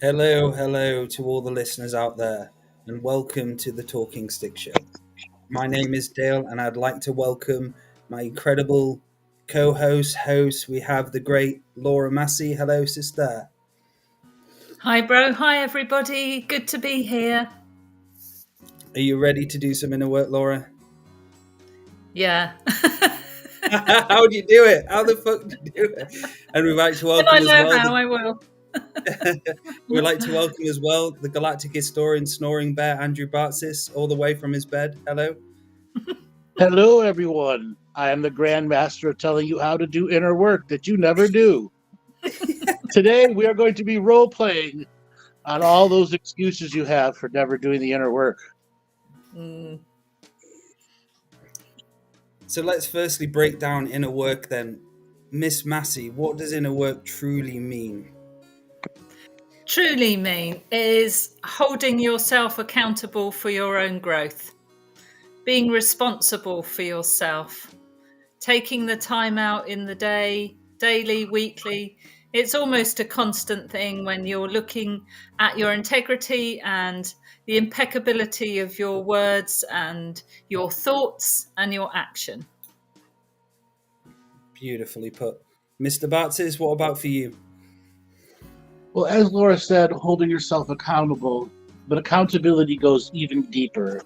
Hello to all the listeners out there, and welcome to the Talking Stick Show. My name is Dale, and I'd like to welcome my incredible host. We have the great Laura Massey. Hello, sister. Hi, bro. Hi, everybody. Good to be here. Are you ready to do some inner work, Laura? Yeah. How do you do it? How the fuck do you do it? And we'd like to welcome as well. I will. We'd like to welcome as well the Galactic Historian, snoring bear, Andrew Bartzis, all the way from his bed. Hello. Hello, everyone. I am the Grand Master of telling you how to do inner work that you never do. Today, we are going to be role-playing on all those excuses you have for never doing the inner work. So let's firstly break down inner work then. Miss Massey, what does inner work truly mean? Truly mean is holding yourself accountable for your own growth, being responsible for yourself, taking the time out in the day, daily, weekly. It's almost a constant thing when you're looking at your integrity and the impeccability of your words and your thoughts and your action. Beautifully put. Mr. Bartzis, what about for you? Well, as Laura said, holding yourself accountable, but accountability goes even deeper.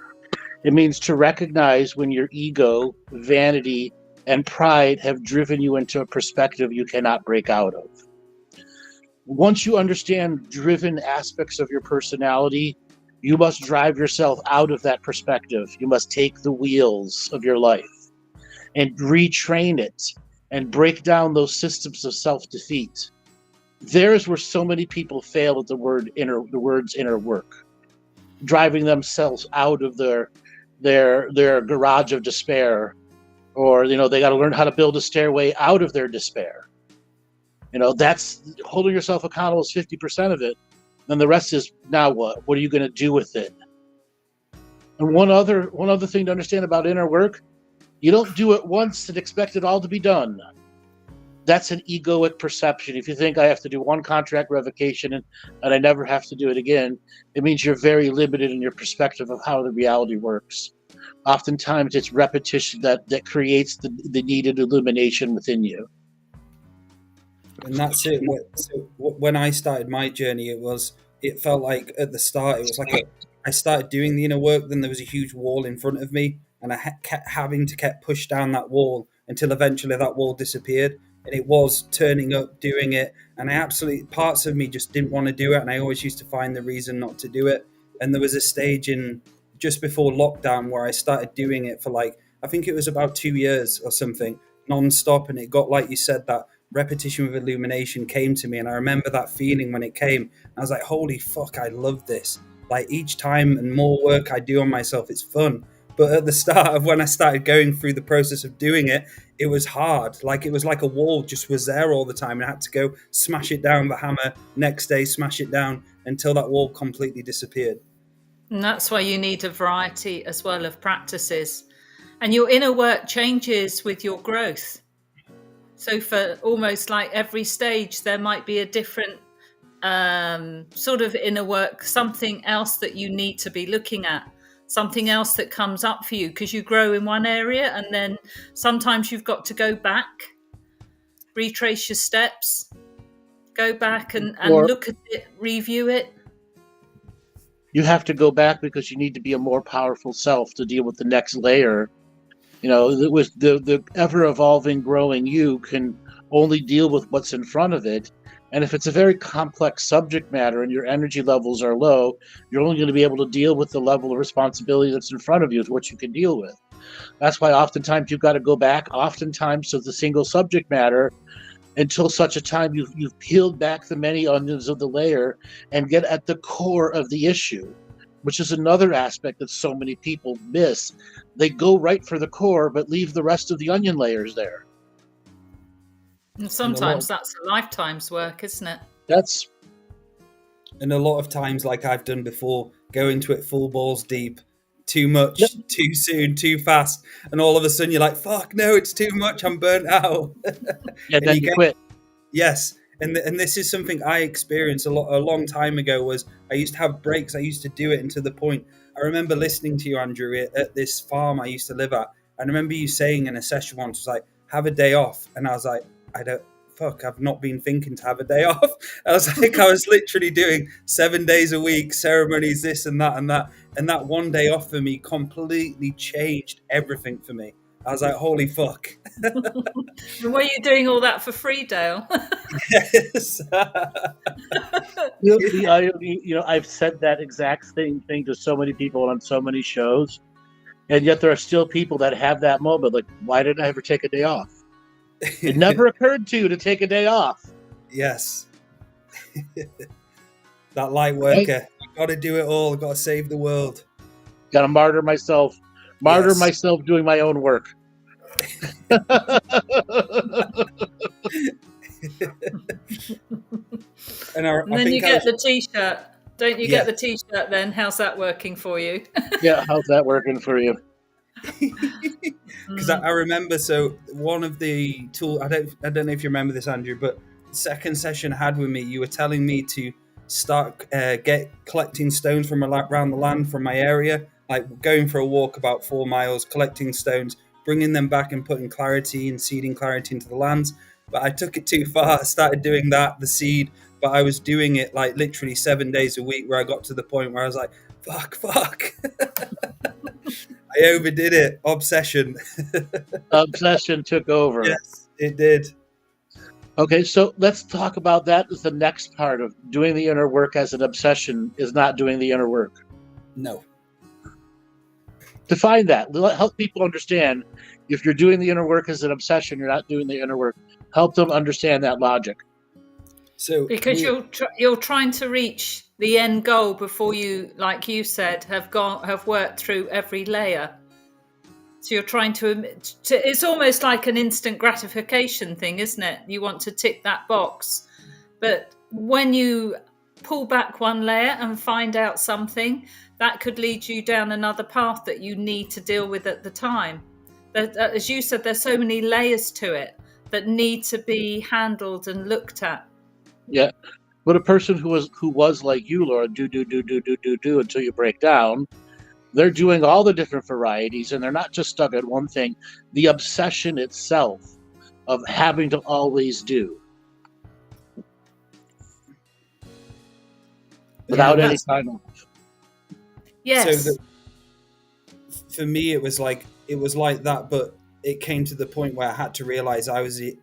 It means to recognize when your ego, vanity, and pride have driven you into a perspective you cannot break out of. Once you understand driven aspects of your personality, you must drive yourself out of that perspective. You must take the wheels of your life and retrain it and break down those systems of self-defeat. There's where so many people fail at the words inner work, driving themselves out of their garage of despair, or they got to learn how to build a stairway out of their despair. That's holding yourself accountable is 50% of it. Then the rest is, now what? What are you going to do with it? And one other thing to understand about inner work, you don't do it once and expect it all to be done. That's an egoic perception. If you think I have to do one contract revocation and I never have to do it again, it means you're very limited in your perspective of how the reality works. Oftentimes it's repetition that creates the needed illumination within you. And that's it. So when I started my journey, it felt like at the start, it was like I started doing the inner work, then there was a huge wall in front of me, and I kept having to push down that wall until eventually that wall disappeared. And it was turning up, doing it, and parts of me just didn't want to do it, and I always used to find the reason not to do it. And there was a stage in just before lockdown where I started doing it for I think it was about 2 years or something, non-stop, and it got, like you said, that repetition with illumination came to me, and I remember that feeling when it came. I was like, holy fuck, I love this. Like, each time and more work I do on myself, it's fun. But at the start of when I started going through the process of doing it, it was hard. It was like a wall just was there all the time, and I had to go smash it down with a hammer, next day smash it down until that wall completely disappeared. And that's why you need a variety as well of practices. And your inner work changes with your growth. So for almost like every stage, there might be a different sort of inner work, something else that you need to be looking at, something else that comes up for you because you grow in one area, and then sometimes you've got to go back, retrace your steps, go back and look at it, review it. You have to go back because you need to be a more powerful self to deal with the next layer. With the ever-evolving, growing you can only deal with what's in front of it. And if it's a very complex subject matter and your energy levels are low, you're only going to be able to deal with the level of responsibility that's in front of you is what you can deal with. That's why oftentimes you've got to go back, oftentimes to the single subject matter, until such a time you've peeled back the many onions of the layer and get at the core of the issue, which is another aspect that so many people miss. They go right for the core, but leave the rest of the onion layers there. And sometimes that's a lifetime's work, isn't it? And a lot of times, like I've done before, go into it full balls deep, too much, too soon, too fast, and all of a sudden you're like, fuck, no, it's too much, I'm burnt out. And then you quit. Yes, and this is something I experienced a long time ago. Was I used to have breaks. I used to do it, and to the point I remember listening to you, Andrew, at this farm I used to live at. I remember you saying in a session once, was like, have a day off, and I was like, I don't. Fuck, I've not been thinking to have a day off. I was literally doing 7 days a week, ceremonies, this and that and that. And that one day off for me completely changed everything for me. I was like, holy fuck. And were you doing all that for free, Dale? Yes. I've said that exact same thing to so many people on so many shows. And yet there are still people that have that moment. Like, why didn't I ever take a day off? It never occurred to you to take a day off. Yes. That light worker. I've got to do it all. I've got to save the world. Got to martyr myself. Myself doing my own work. And then you get the T-shirt. Don't you get the T-shirt then? How's that working for you? Yeah, how's that working for you? Because I remember, so one of the tools, I don't know if you remember this, Andrew, but the second session I had with me, you were telling me to start collecting stones from around the land from my area, like going for a walk about 4 miles, collecting stones, bringing them back and putting clarity and seeding clarity into the lands. But I took it too far. I started doing that, the seed, but I was doing it like literally 7 days a week, where I got to the point where I was like, fuck. I overdid it. Obsession. Obsession took over. Yes, it did. Okay, so let's talk about that as the next part of doing the inner work as an obsession is not doing the inner work. No. Define that. Help people understand if you're doing the inner work as an obsession, you're not doing the inner work. Help them understand that logic. So because you're trying to reach the end goal before you, like you said, have worked through every layer. So you're trying to it's almost like an instant gratification thing, isn't it? You want to tick that box. But when you pull back one layer and find out something, that could lead you down another path that you need to deal with at the time. But, as you said, there's so many layers to it that need to be handled and looked at. Yeah. But a person who was like you, Laura, do until you break down, they're doing all the different varieties, and they're not just stuck at one thing. The obsession itself of having to always do without any time off. Yes. So for me, it was like that, but it came to the point where I had to realize I was the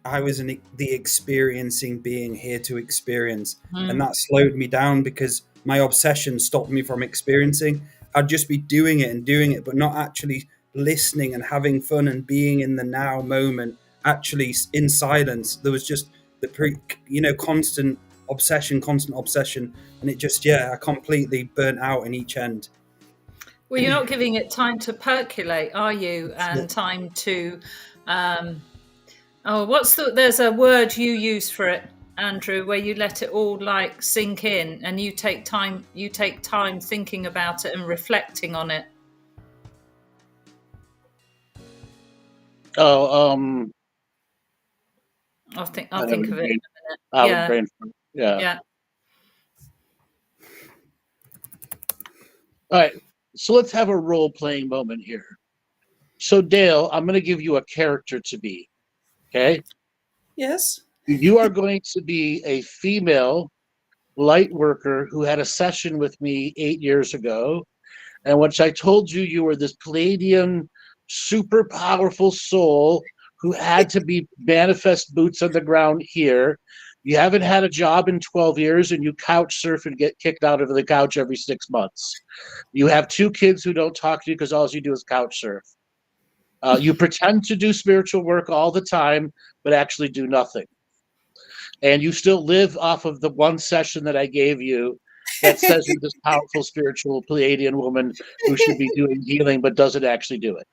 experiencing being here to experience, and that slowed me down because my obsession stopped me from experiencing. I'd just be doing it, but not actually listening and having fun and being in the now moment, actually in silence. There was just the constant obsession, and it just, I completely burnt out in each end. Well, you're not giving it time to percolate, are you? And time to, there's a word you use for it, Andrew, where you let it all like sink in and you take time thinking about it and reflecting on it. I'll think of it in a minute. Yeah. All right. So let's have a role-playing moment here. So Dale, I'm going to give you a character to be. Okay? Yes. You are going to be a female light worker who had a session with me 8 years ago, and which I told you were this Palladian, super powerful soul who had to be manifest boots on the ground here. You haven't had a job in 12 years, and you couch surf and get kicked out of the couch every 6 months. You have 2 kids who don't talk to you because all you do is couch surf. You pretend to do spiritual work all the time, but actually do nothing. And you still live off of the one session that I gave you that says you're this powerful spiritual Pleiadian woman who should be doing healing, but doesn't actually do it.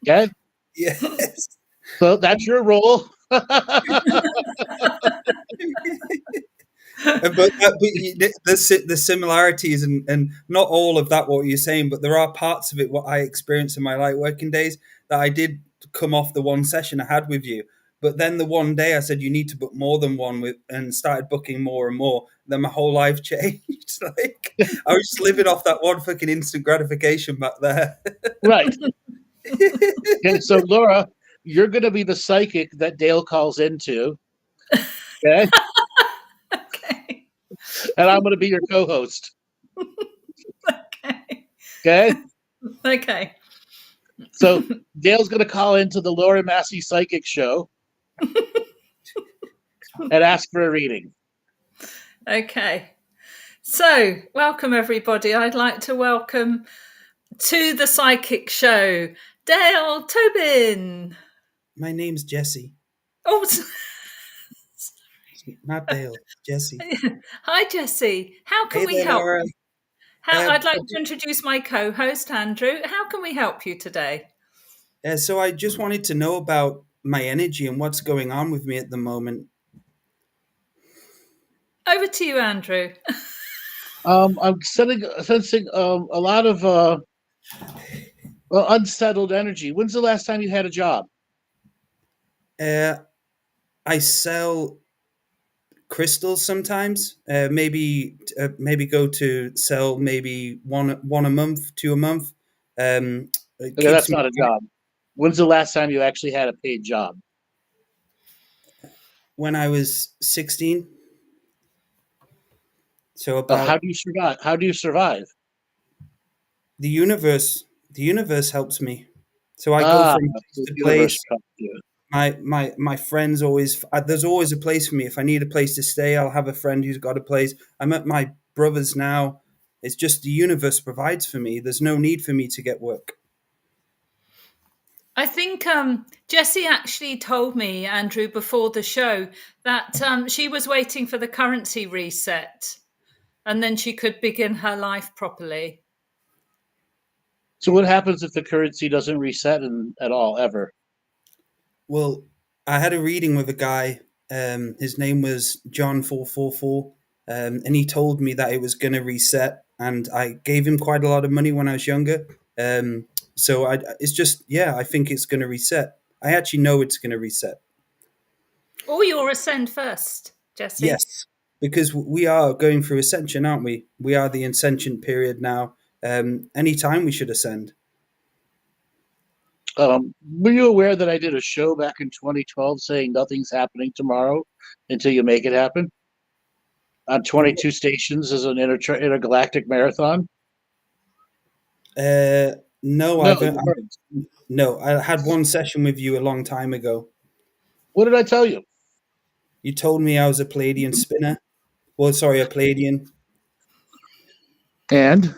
Okay? Yes. So that's your role. but the similarities and not all of that what you're saying, but there are parts of it what I experienced in my light working days that I did come off the one session I had with you. But then the one day I said, you need to book more than one and started booking more and more. Then my whole life changed. Like I was just living off that one fucking instant gratification back there. Right. Okay, so Laura, you're going to be the psychic that Dale calls into. Okay. Okay. And I'm going to be your co-host. Okay. Okay. Okay. So Dale's going to call into the Laura Massey Psychic Show and ask for a reading. Okay. So, welcome everybody. I'd like to welcome to the Psychic Show, Dale Tobin. My name's Jesse. Oh, not Dale. Jesse. Hi, Jesse. How can we there, help? Laura. I'd like to introduce my co-host, Andrew. How can we help you today? So I just wanted to know about my energy and what's going on with me at the moment. Over to you, Andrew. I'm sensing a lot of unsettled energy. When's the last time you had a job? I sell crystals sometimes. Maybe go to sell maybe one a month, two a month. Okay, that's not a job. When's the last time you actually had a paid job? When I was 16. So about how do you survive? How do you survive? The universe helps me. So I go from place to place. My friends always, there's always a place for me. If I need a place to stay, I'll have a friend who's got a place. I'm at my brother's now. It's just the universe provides for me. There's no need for me to get work. I think Jessie actually told me, Andrew, before the show that she was waiting for the currency reset and then she could begin her life properly. So what happens if the currency doesn't reset at all, ever? Well, I had a reading with a guy. His name was John 444, and he told me that it was going to reset. And I gave him quite a lot of money when I was younger. So it's just, I think it's going to reset. I actually know it's going to reset. Or you'll ascend first, Jesse. Yes, because we are going through ascension, aren't we? We are the ascension period now. Anytime we should ascend. Were you aware that I did a show back in 2012 saying nothing's happening tomorrow until you make it happen? On 22 stations as an intergalactic marathon? No, I had one session with you a long time ago. What did I tell you? You told me I was a Palladian spinner. Well, sorry, a Palladian. And?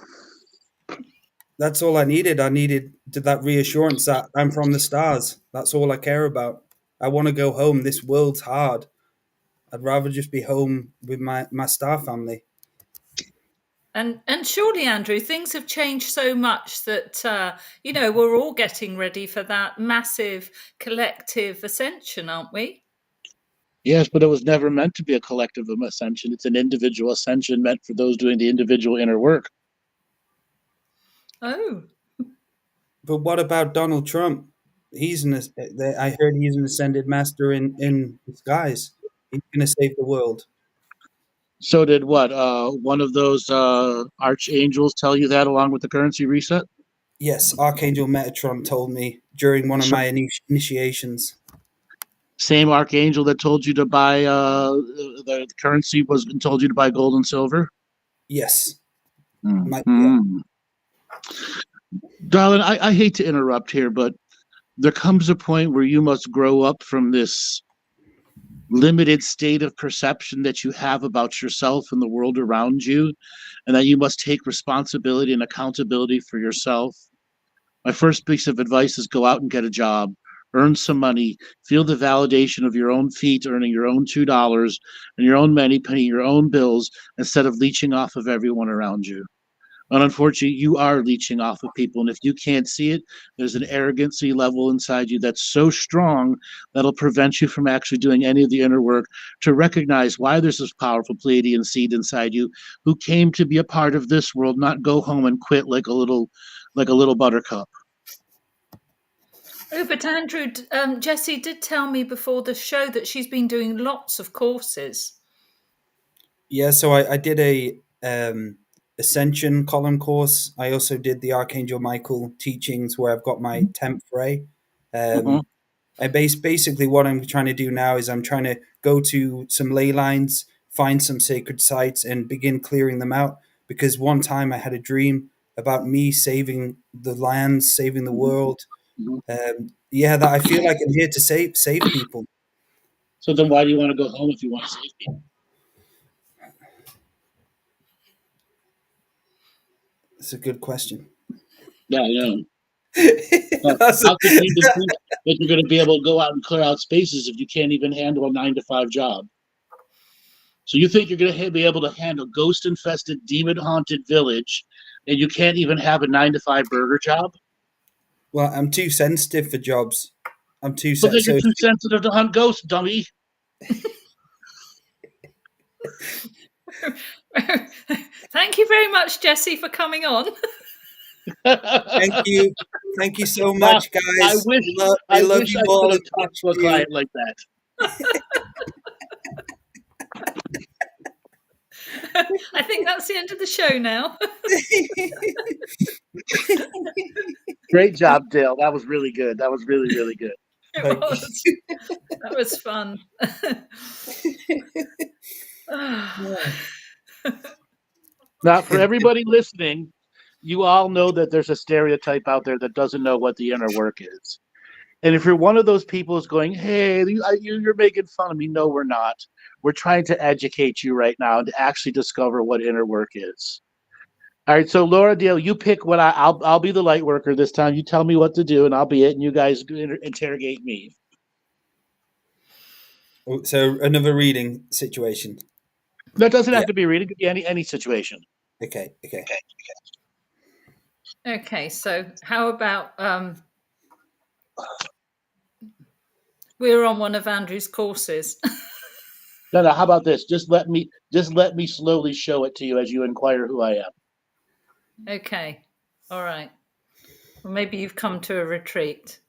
That's all I needed. I needed that reassurance that I'm from the stars. That's all I care about. I want to go home. This world's hard. I'd rather just be home with my star family. And surely, Andrew, things have changed so much that, we're all getting ready for that massive collective ascension, aren't we? Yes, but it was never meant to be a collective ascension. It's an individual ascension meant for those doing the individual inner work. Oh. But what about Donald Trump? I heard he's an ascended master in disguise. He's going to save the world. So did what? One of those archangels tell you that along with the currency reset? Yes, Archangel Metatron told me during one of my initiations. Same archangel that told you to buy the currency told you to buy gold and silver? Yes. Darling, I hate to interrupt here, but there comes a point where you must grow up from this limited state of perception that you have about yourself and the world around you, and that you must take responsibility and accountability for yourself. My first piece of advice is go out and get a job, earn some money, feel the validation of your own feet, earning your own $2 and your own money, paying your own bills, instead of leeching off of everyone around you. And unfortunately, you are leeching off of people. And if you can't see it, there's an arrogancy level inside you that's so strong that'll prevent you from actually doing any of the inner work to recognize why there's this powerful Pleiadian seed inside you who came to be a part of this world, not go home and quit like a little buttercup. Oh, but Andrew, Jessie did tell me before the show that she's been doing lots of courses. Yeah, so I did a Ascension column course. I also did the Archangel Michael teachings where I've got my 10th ray. Mhm. Basically what I'm trying to do now is I'm trying to go to some ley lines, find some sacred sites, and begin clearing them out. Because one time I had a dream about me saving the lands, saving the world. Mhm. Yeah, that I feel like I'm here to save people. So then why do you want to go home if you want to save people? That's a good question. Yeah, I know. That's How could you even think that you're going to be able to go out and clear out spaces if you can't even handle a 9-to-5 job? So you think you're going to be able to handle ghost-infested, demon-haunted village, and you can't even have a 9-to-5 burger job? Well, I'm too sensitive for jobs. I'm too So then you're so. too sensitive to hunt ghosts, dummy. Thank you very much, Jessie, for coming on. Thank you so Nah, much, guys. I We love wish you I all. could have talked to a client like that. I think that's the end of the show now. Great job, Dale. That was really good. That was really, really good. It was. That was fun. Now, for everybody listening, you all know that there's a stereotype out there that doesn't know what the inner work is. And if you're one of those people who's going, hey, you're making fun of me, no, we're not. We're trying to educate you right now to actually discover what inner work is. All right, so Laura, Dale, you pick what I'll be the light worker this time. You tell me what to do, and I'll be it, and you guys interrogate me. So another reading situation. That doesn't have Yeah. to be reading; it could be any situation. Okay. Okay, so how about we're on one of Andrew's courses. No, how about this? Just let me slowly show it to you as you inquire who I am. Okay, all right. Well, maybe you've come to a retreat.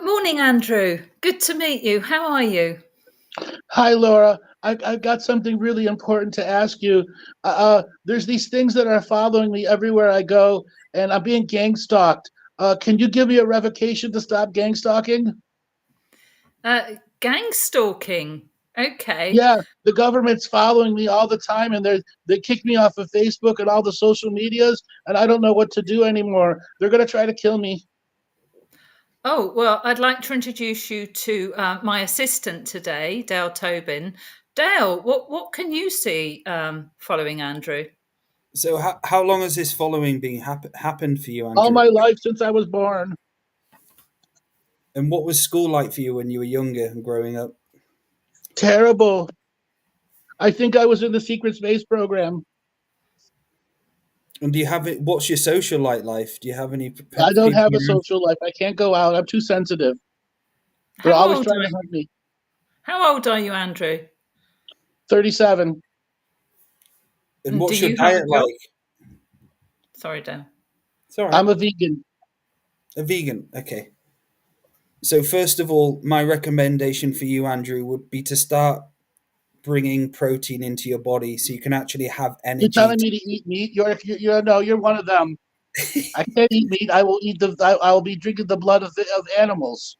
Morning, Andrew. Good to meet you. How are you? Hi, Laura. I've got something really important to ask you. There's these things that are following me everywhere I go, and I'm being gang stalked. Can you give me a revocation to stop gang stalking? Gang stalking. Okay. Yeah, the government's following me all the time, and they kick me off of Facebook and all the social medias, and I don't know what to do anymore. They're gonna try to kill me. Oh, well, I'd like to introduce you to my assistant today, Dale Tobin. Dale, what can you see following Andrew? So how long has this following been happened for you, Andrew? All my life since I was born. And what was school like for you when you were younger and growing up? Terrible. I think I was in the secret space program. And do you have it? What's your social life? Do you have any I don't people have a around? social life. I can't go out. I'm too sensitive. They're How always old trying are to you? hunt me. How old are you, Andrew? 37. And And do what's your you have a diet job? like? Sorry, Dale. It's all right. I'm a vegan. A vegan. Okay. So first of all, my recommendation for you, Andrew, would be to start bringing protein into your body so you can actually have You're energy. telling me to eat meat? You're one of them. I can't eat meat. I will be drinking the blood of animals.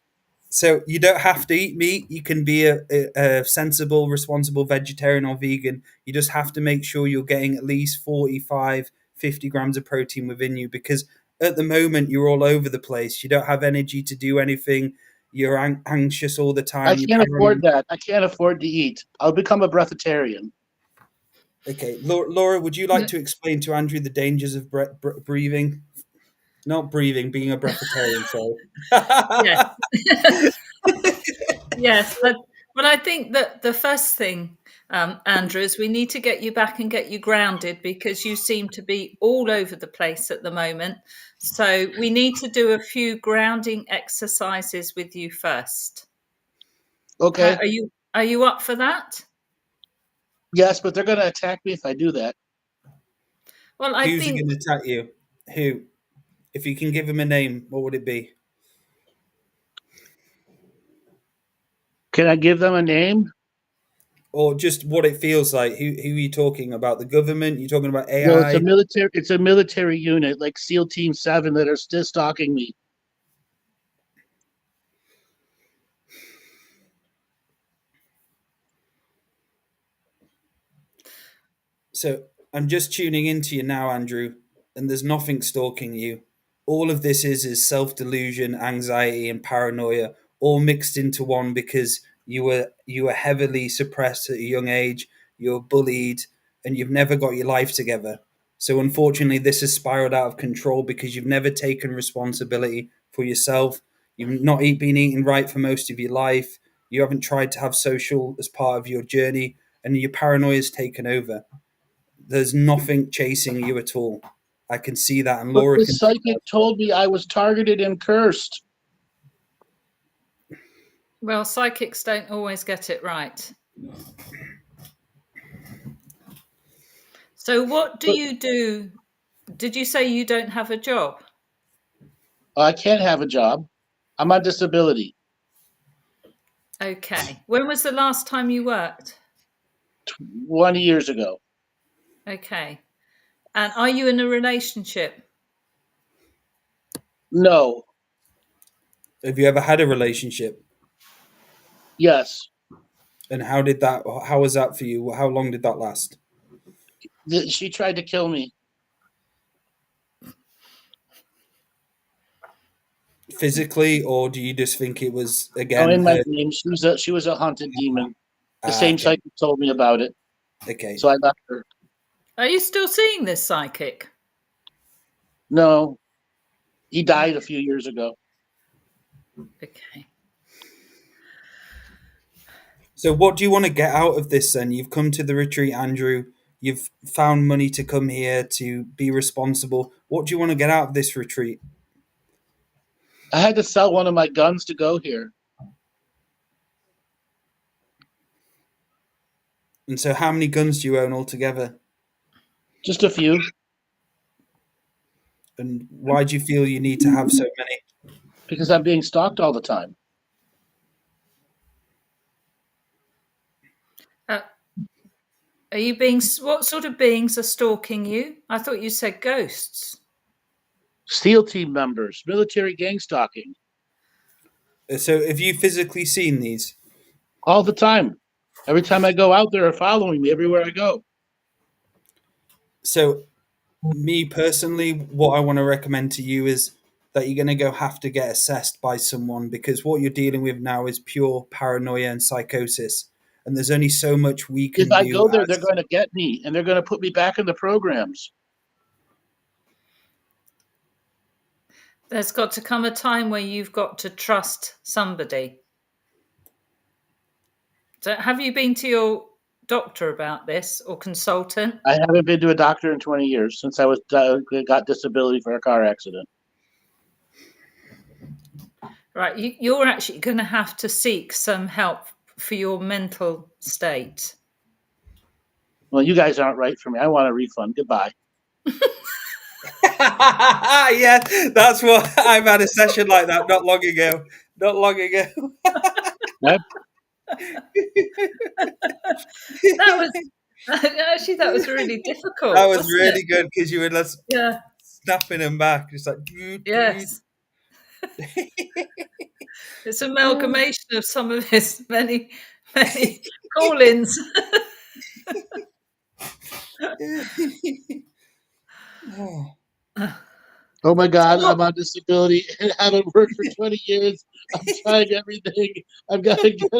So you don't have to eat meat. You can be a sensible, responsible vegetarian or vegan. You just have to make sure you're getting at least 45, 50 grams of protein within you, because at the moment you're all over the place. You don't have energy to do anything. You're anxious all the I time. You're can't afford paranoid. that. I can't afford to eat. I'll become a breatharian. Okay, Laura, would you like to explain to Andrew the dangers of breathing? Not breathing, being a breatharian, sorry. Yes. Yes. But I think that the first thing, Andrew, is we need to get you back and get you grounded, because you seem to be all over the place at the moment. So we need to do a few grounding exercises with you first. Okay. Are you up for that? Yes, but they're going to attack me if I do that. Well, I Who's think going to attack you? Who? If you can give him a name, what would it be? Can I give them a name? or just what it feels like? Who are you talking about? The government? You talking about Well, it's a AI? military. It's a military unit like SEAL Team 7 that are still stalking me. So I'm just tuning into you now, Andrew, and there's nothing stalking you. All of this is self delusion, anxiety, and paranoia, all mixed into one because you were heavily suppressed at a young age. You were bullied, and you've never got your life together. So unfortunately, this has spiraled out of control because you've never taken responsibility for yourself. You've not been eating right for most of your life. You haven't tried to have social as part of your journey, and your paranoia has taken over. There's nothing chasing you at all. I can see that, and But Laura the can see that. psychic told me I was targeted and cursed. Well, psychics don't always get it right. So, what do But you do? Did you say you don't have a job? I can't have a job. I'm on disability. Okay. When was the last time you worked? 20 years ago. Okay. And are you in a relationship? No. Have you ever had a relationship? Yes. And how did that? How was that for you? How long did that last? She tried to kill me. Physically, or do you just think it was Oh, again in my her? dream, she was a haunted demon. The Ah, same okay, psychic told me about it, okay. so I left her. Are you still seeing this psychic? No, he died a few years ago. Okay. So, what do you want to get out of this? Then you've come to the retreat, Andrew. You've found money to come here to be responsible. What do you want to get out of this retreat? I had to sell one of my guns to go here. And so, how many guns do you own altogether? Just a few, And why do you feel you need to have so many? because I'm being stalked all the time. Uh, are you being? What sort of beings are stalking you? I thought you said ghosts. SEAL team members, military gang stalking, So, have you physically seen these? all the time. Every time I go out, they're following me everywhere I go. So, me personally, what I want to recommend to you is that you're going to have to get assessed by someone because what you're dealing with now is pure paranoia and psychosis. And there's only so much we If can I do go there, they're as. going to get me and they're going to put me back in the programs. There's got to come a time where you've got to trust somebody. So, have you been to your doctor about this or consultant? I haven't been to a doctor in 20 years since I was got disability for a car accident. Right, you're actually going to have to seek some help for your mental state. Well, you guys aren't right for me. I want a refund. Goodbye. Yeah, that's what I've had a session like that not long ago. Not long ago. Right? That was actually that was really difficult. That was Wasn't really it? good because you were just Yeah. snapping them back, just like. Yes. It's an amalgamation of some of his many call-ins. Oh. Oh my God, So I'm on disability and haven't worked for 20 years. I'm trying everything. I've got to get.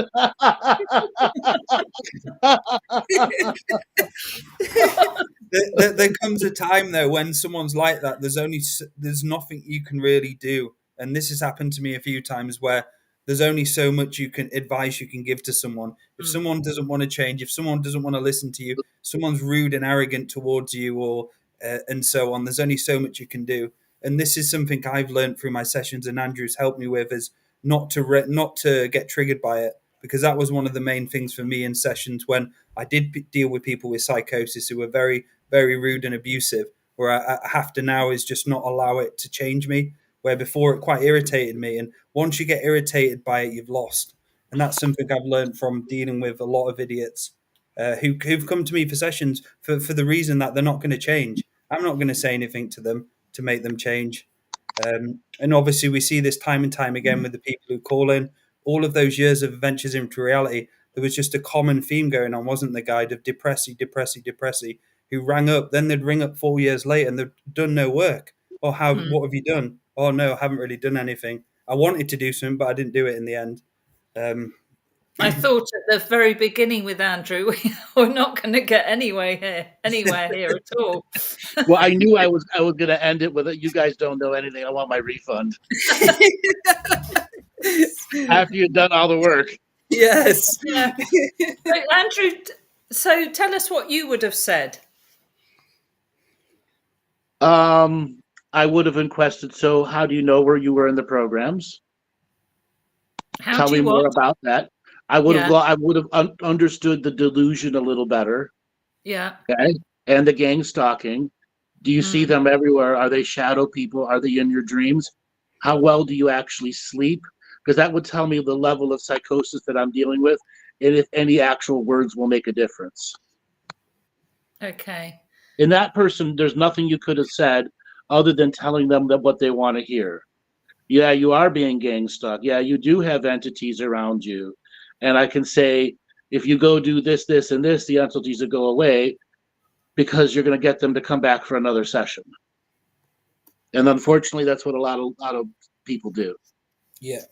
There comes a time though when someone's like that. There's nothing you can really do, and this has happened to me a few times where there's only so much advice you can give to someone. If someone doesn't want to change, if someone doesn't want to listen to you, someone's rude and arrogant towards you, or and so on. There's only so much you can do, and this is something I've learned through my sessions, and Andrew's helped me with is not to get triggered by it because that was one of the main things for me in sessions when I did deal with people with psychosis who were very very rude and abusive, where I have to now is just not allow it to change me, where before it quite irritated me. And once you get irritated by it, you've lost. And that's something I've learned from dealing with a lot of idiots who've come to me for sessions for the reason that they're not going to change. I'm not going to say anything to them to make them change. And obviously, we see this time and time again with the people who call in. All of those years of adventures into reality, there was just a common theme going on, wasn't there, Guide, of depressy, who rang up. Then they'd ring up 4 years later and they've done no work. Or what have you done? Oh, no, I haven't really done anything. I wanted to do something, but I didn't do it in the end. I thought at the very beginning with Andrew, we're not going to get anywhere here at all. Well, I knew I was going to end it with it. You guys don't know anything. I want my refund. After you've done all the work. Yes. Yeah. So, Andrew, so tell us what you would have said. I would have requested, so how do you know where you were in the programs? Tell me more about that. I would have understood the delusion a little better. Yeah. Okay. And the gang stalking. Do you see them everywhere? Are they shadow people? Are they in your dreams? How well do you actually sleep? Because that would tell me the level of psychosis that I'm dealing with, and if any actual words will make a difference. Okay. In that person, there's nothing you could have said other than telling them that what they want to hear. Yeah, you are being gang stalked. Yeah, you do have entities around you. And I can say, if you go do this, this, and this, the entities will go away because you're going to get them to come back for another session. And unfortunately, that's what a lot of people do. Yeah.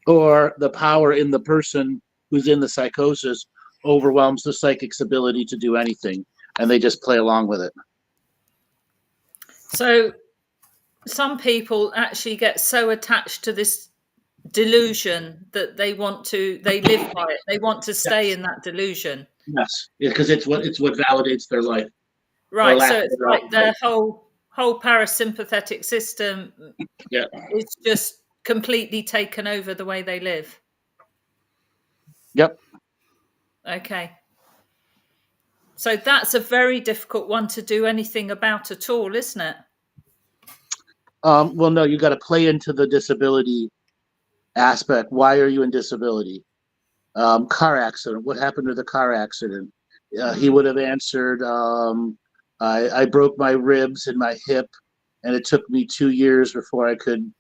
Or the power in the person who's in the psychosis overwhelms the psychic's ability to do anything, and they just play along with it. So some people actually get so attached to this delusion that they live by it. They want to stay in that delusion. Yes, because it's what validates their life. Right. So it's like their whole parasympathetic system is just completely taken over the way they live. Yep. Okay. So that's a very difficult one to do anything about at all, isn't it? Well, no, you got to play into the disability aspect. Why are you in disability? Car accident. What happened to the car accident? He would have answered, I broke my ribs and my hip, and it took me 2 years before I could,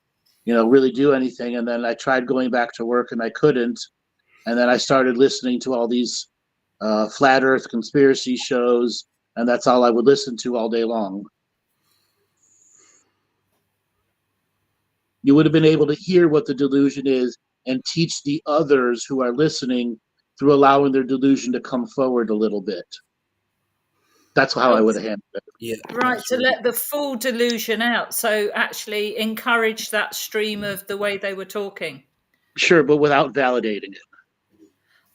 really do anything. And then I tried going back to work and I couldn't. And then I started listening to all these flat earth conspiracy shows, and that's all I would listen to all day long. You would have been able to hear what the delusion is and teach the others who are listening through allowing their delusion to come forward a little bit. That's how I would have handled it. Yeah. Right, to let the full delusion out. So actually encourage that stream of the way they were talking. Sure, but without validating it.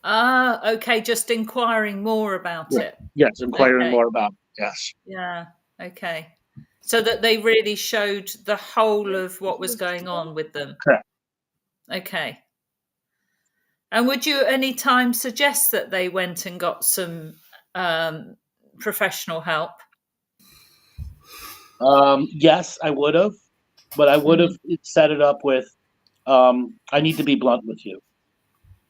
Okay, just inquiring more about it. Yes, inquiring more about it. Yes. Yeah, okay. So that they really showed the whole of what was going on with them. Correct. Okay. And would you at any time suggest that they went and got some professional help? Yes, I would have, but I would have set it up with, I need to be blunt with you.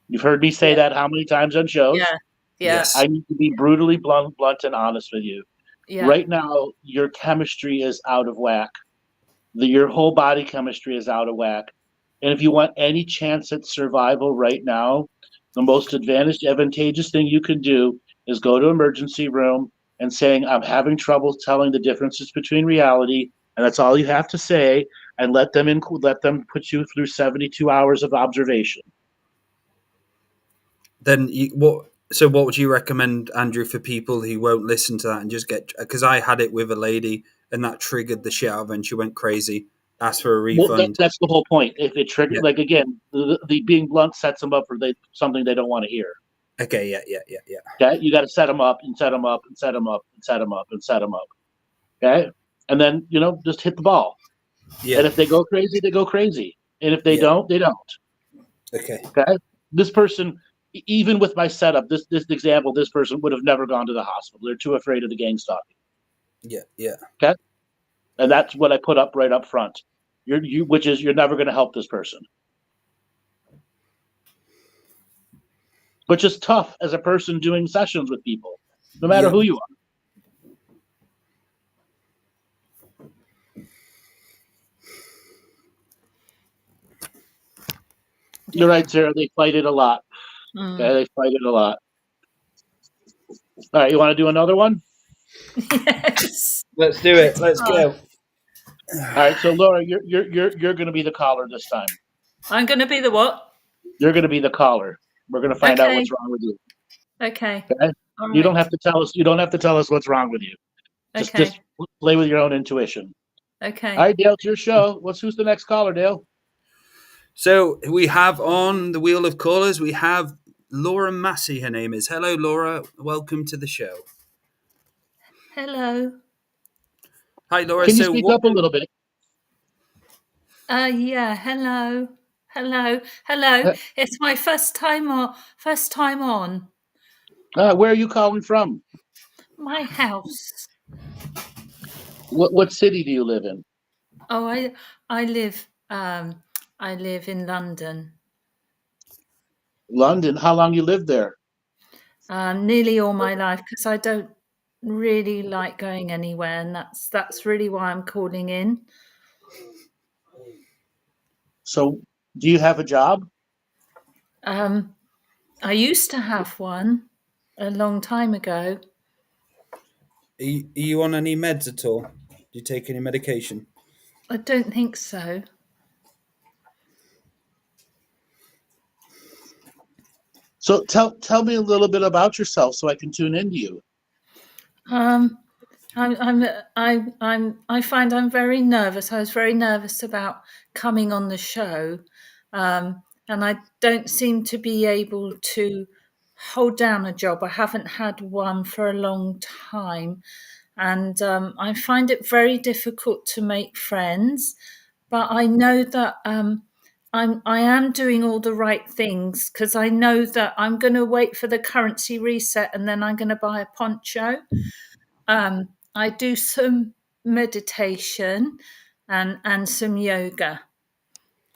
You've heard me say that how many times on shows? Yeah. Yes. I need to be brutally blunt and honest with you. Yeah. Right now, your chemistry is out of whack. Your whole body chemistry is out of whack. And if you want any chance at survival right now, the most advantageous thing you can do is go to emergency room and saying, I'm having trouble telling the differences between reality. And that's all you have to say. And let them put you through 72 hours of observation. Then what would you recommend, Andrew, for people who won't listen to that and just get, because I had it with a lady and that triggered the shit out of her and she went crazy, asked for a refund. Well, that's the whole point. If it triggers, like again, the being blunt sets them up for something they don't want to hear. Okay, yeah. Okay, you got to set them up and set them up and set them up and set them up and set them up. Okay, and then just hit the ball. Yeah. And if they go crazy, they go crazy. And if they don't, they don't. Okay. Okay. This person, even with my setup, this example, this person would have never gone to the hospital. They're too afraid of the gang stalking. Yeah. Okay. And that's what I put up right up front. You're never going to help this person. but just tough as a person doing sessions with people, no matter Yeah. who you are. You're right, Sarah. They fight it a lot. Okay, they fight it a lot. All right, you want to do another one? Yes. Let's do it. Let's go. All right, so Laura, you're going to be the caller this time. I'm going to be the what? You're going to be the caller. We're going to find out Okay. what's wrong with you. Okay. Okay? All You don't right. have to tell us. You don't have to tell us what's wrong with you. Just Okay. play with your own intuition. Okay. All right, Dale, it's your show. Who's the next caller, Dale? So we have on the wheel of callers, we have Laura Massey, her name is. Hello, Laura. Welcome to the show. Hello. Hi, Laura. Can you So speak what? up a little bit? Yeah. Hello. Hello. Hello. It's my first time on Where are you calling from? my house. What city do you live in? Oh, I live I live in London. London. How long you lived there? Nearly all my life because I don't really like going anywhere, and that's really why I'm calling in. So, do you have a job? I used to have one a long time ago. Are you on any meds at all? Do you take any medication? I don't think so. So tell me a little bit about yourself so I can tune into you. I find I'm very nervous. I was very nervous about coming on the show, and I don't seem to be able to hold down a job. I haven't had one for a long time, and I find it very difficult to make friends. But I know that I am doing all the right things because I know that I'm going to wait for the currency reset and then I'm going to buy a poncho. I do some meditation and some yoga.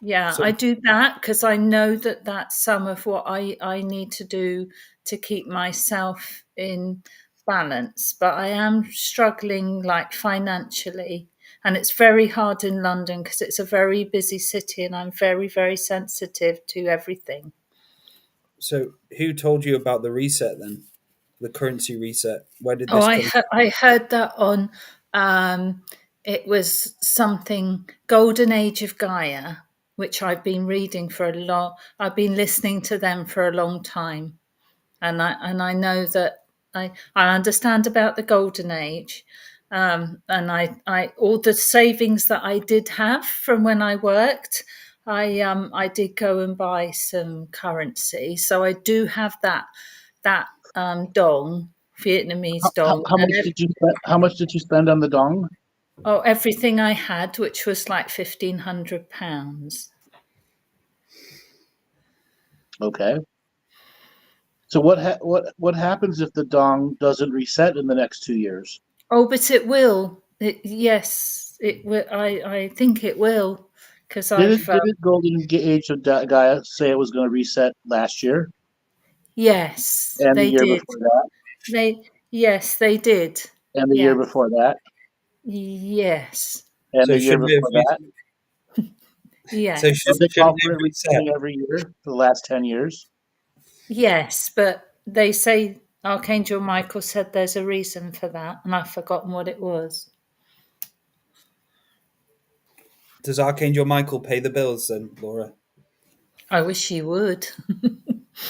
Yeah, So, I do that because I know that that's some of what I need to do to keep myself in balance. But I am struggling like financially, and it's very hard in London because it's a very busy city, and I'm very, very sensitive to everything. so who told you about the reset then? The currency reset. Where did Oh, this come? I heard that on it was something Golden Age of Gaia, which I've been reading for a long. I've been listening to them for a long time, and I know that I understand about the Golden Age, and I all the savings that I did have from when I worked. I did go and buy some currency, so I do have that dong, Vietnamese dong, How and much did you How much did you spend on the dong? everything I had, which was like £1,500. Okay. So what happens if the dong doesn't reset in the next 2 years? Oh, but it will. Yes, it will. I think it will because I've Did Golden Age of Gaia say it was going to reset last year yes, and the they year did. before that They did. and the year Yeah, before that yes, and So the year shouldn't it before that? have, yeah, so Don't they call shouldn't for it it reset? resetting every year for the last 10 years? yes. But they say Archangel Michael said there's a reason for that, and I've forgotten what it was. Does Archangel Michael pay the bills then, Laura? I wish he would.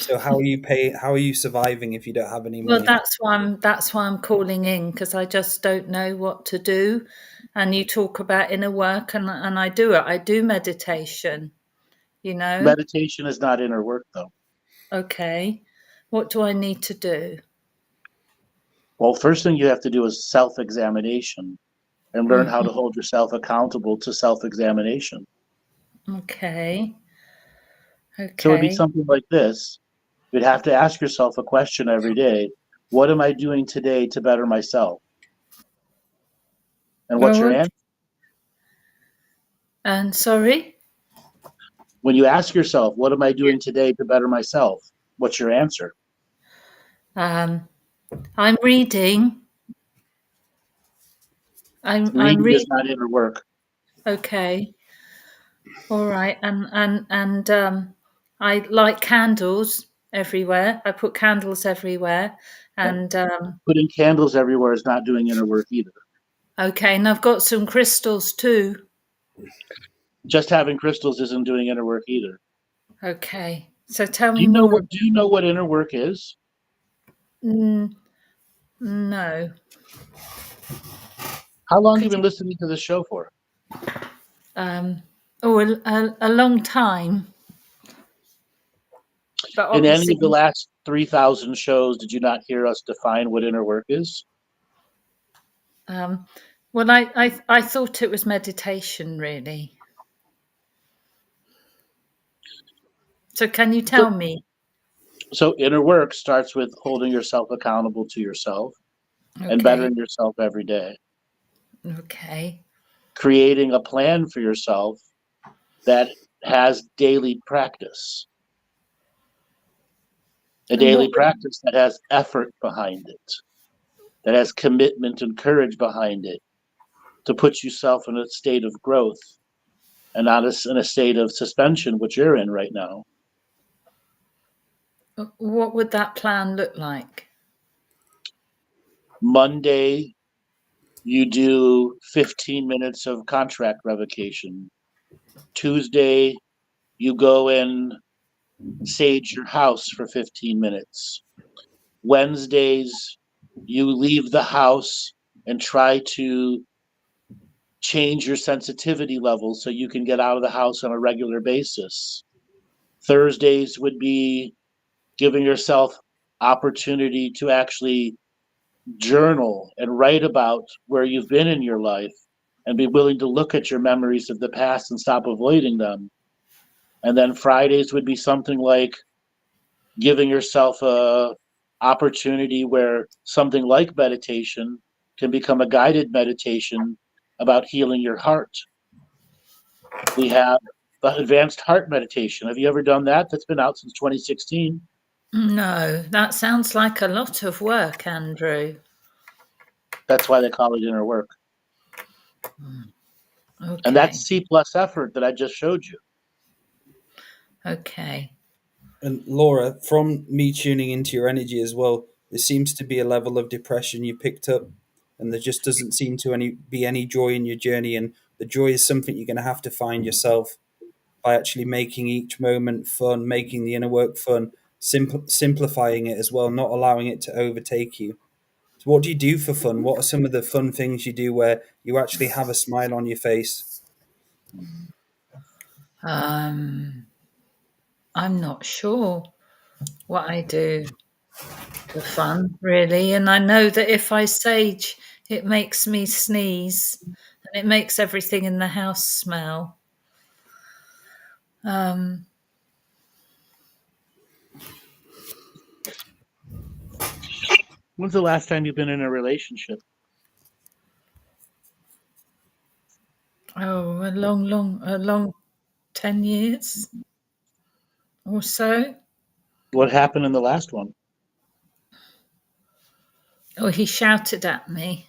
So how are you surviving if you don't have any Well, money? that's why I'm calling in because I just don't know what to do. And you talk about inner work, and I do it. I do meditation. You know, Meditation is not inner work, though. okay. What do I need to do? Well, first thing you have to do is self-examination and learn how to Mhm. hold yourself accountable to self-examination. Okay, So it would be okay. something like this. You'd have to ask yourself a question every day. What am I doing today to better myself? And what's Oh, your okay. answer? And sorry. When you ask yourself, what am I doing today to better myself? What's your answer? I'm reading. I'm Reading is reading. not inner work. Okay. All right. And I light candles everywhere. I put candles everywhere. And Putting candles everywhere is not doing inner work either. okay, and I've got some crystals too. Just having crystals isn't doing inner work either. Okay. So tell Do me you know more. what? Do you know what inner work is? No. How long have you Could been listening to the show for? um a long time. But In any obviously of the last 3,000 shows, did you not hear us define what inner work is? well I thought it was meditation really. So can you tell me? So inner work starts with holding yourself accountable to yourself and Okay. bettering yourself every day. Okay. Creating a plan for yourself that has daily practice, a And daily what would practice that has effort behind it, that has commitment and courage behind it, to put yourself in a state of growth and not in a state of suspension, which you're in right now. that plan look like? Monday, you do 15 minutes of contract revocation. Tuesday, you go and sage your house for 15 minutes. Wednesdays, you leave the house and try to change your sensitivity level so you can get out of the house on a regular basis. Thursdays would be giving yourself opportunity to actually journal and write about where you've been in your life and be willing to look at your memories of the past and stop avoiding them. And then Fridays would be something like giving yourself a opportunity where something like meditation can become a guided meditation about healing your heart. We have the advanced heart meditation. Have you ever done that? That's been out since 2016. No, that sounds like a lot of work, Andrew. That's why they call it inner work. And Okay. that's C plus effort that I just showed you. Okay. And Laura, from me tuning into your energy as well, there seems to be a level of depression you picked up, and there just doesn't seem to be any joy in your journey. And the joy is something you're going to have to find yourself by actually making each moment fun, making the inner work fun, simplifying it as well, not allowing it to overtake you. So, what do you do for fun? What are some of the fun things you do where you actually have a smile on your face? Um I'm not sure what I do for fun, really. And I know that if I sage, it makes me sneeze and it makes everything in the house smell. Um, When's the last time you've been in a relationship? a long 10 years or so. What happened in the last one? Oh, he shouted at me.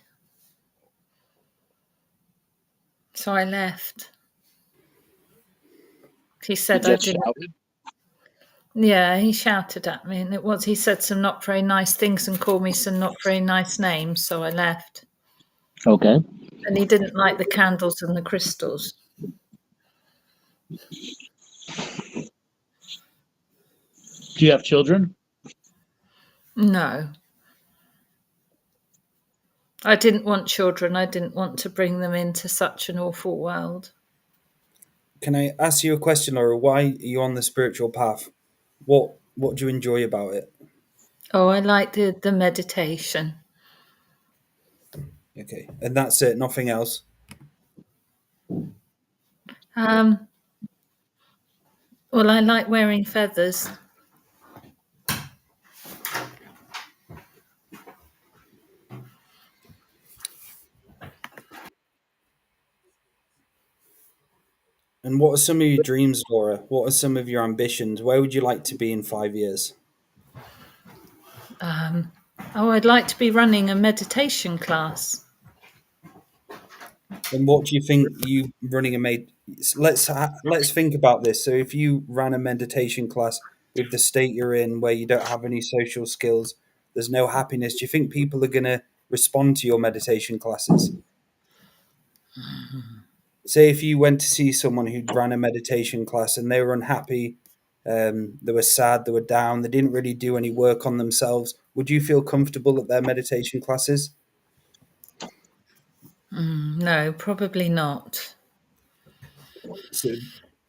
So I left. He He said I just didn't. shouted. Yeah, he shouted at me, and he said some not very nice things and called me some not very nice names, so I left. Okay. And he didn't like the candles and the crystals. Do you have children? No. I didn't want children. I didn't want to bring them into such an awful world. Can I ask you a question, Laura? Why are you on the spiritual path? What do you enjoy about it? Oh, I like the meditation. Okay, and that's it. Nothing else. Um, well, I like wearing feathers. And what are some of your dreams, Laura? What are some of your ambitions? Where would you like to be in 5 years? I'd like to be running a meditation class. And what do you think you running let's think about this. So if you ran a meditation class with the state you're in, where you don't have any social skills, there's no happiness, do you think people are going to respond to your meditation classes? Say if you went to see someone who'd ran a meditation class and they were unhappy, they were sad, they were down, they didn't really do any work on themselves, would you feel comfortable at their meditation classes? No, probably not. So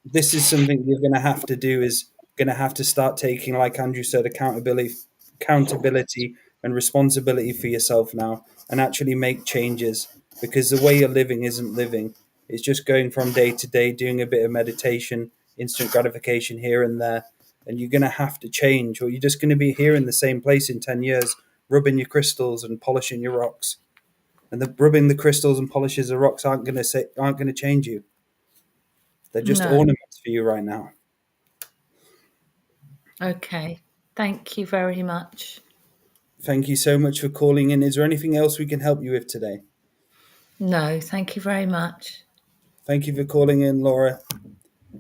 this is something you're going to have to do, is going to have to start taking, like Andrew said, accountability and responsibility for yourself now, and actually make changes, because the way you're living isn't living. It's just going from day to day, doing a bit of meditation, instant gratification here and there, and you're going to have to change, or you're just going to be here in the same place in 10 years, rubbing your crystals and polishing your rocks. And rubbing the crystals and polishes of rocks aren't going to change you. They're just ornaments for you right now. Okay. Thank you very much. Thank you so much for calling in. Is there anything else we can help you with today? No, thank you very much. Thank you for calling in, Laura.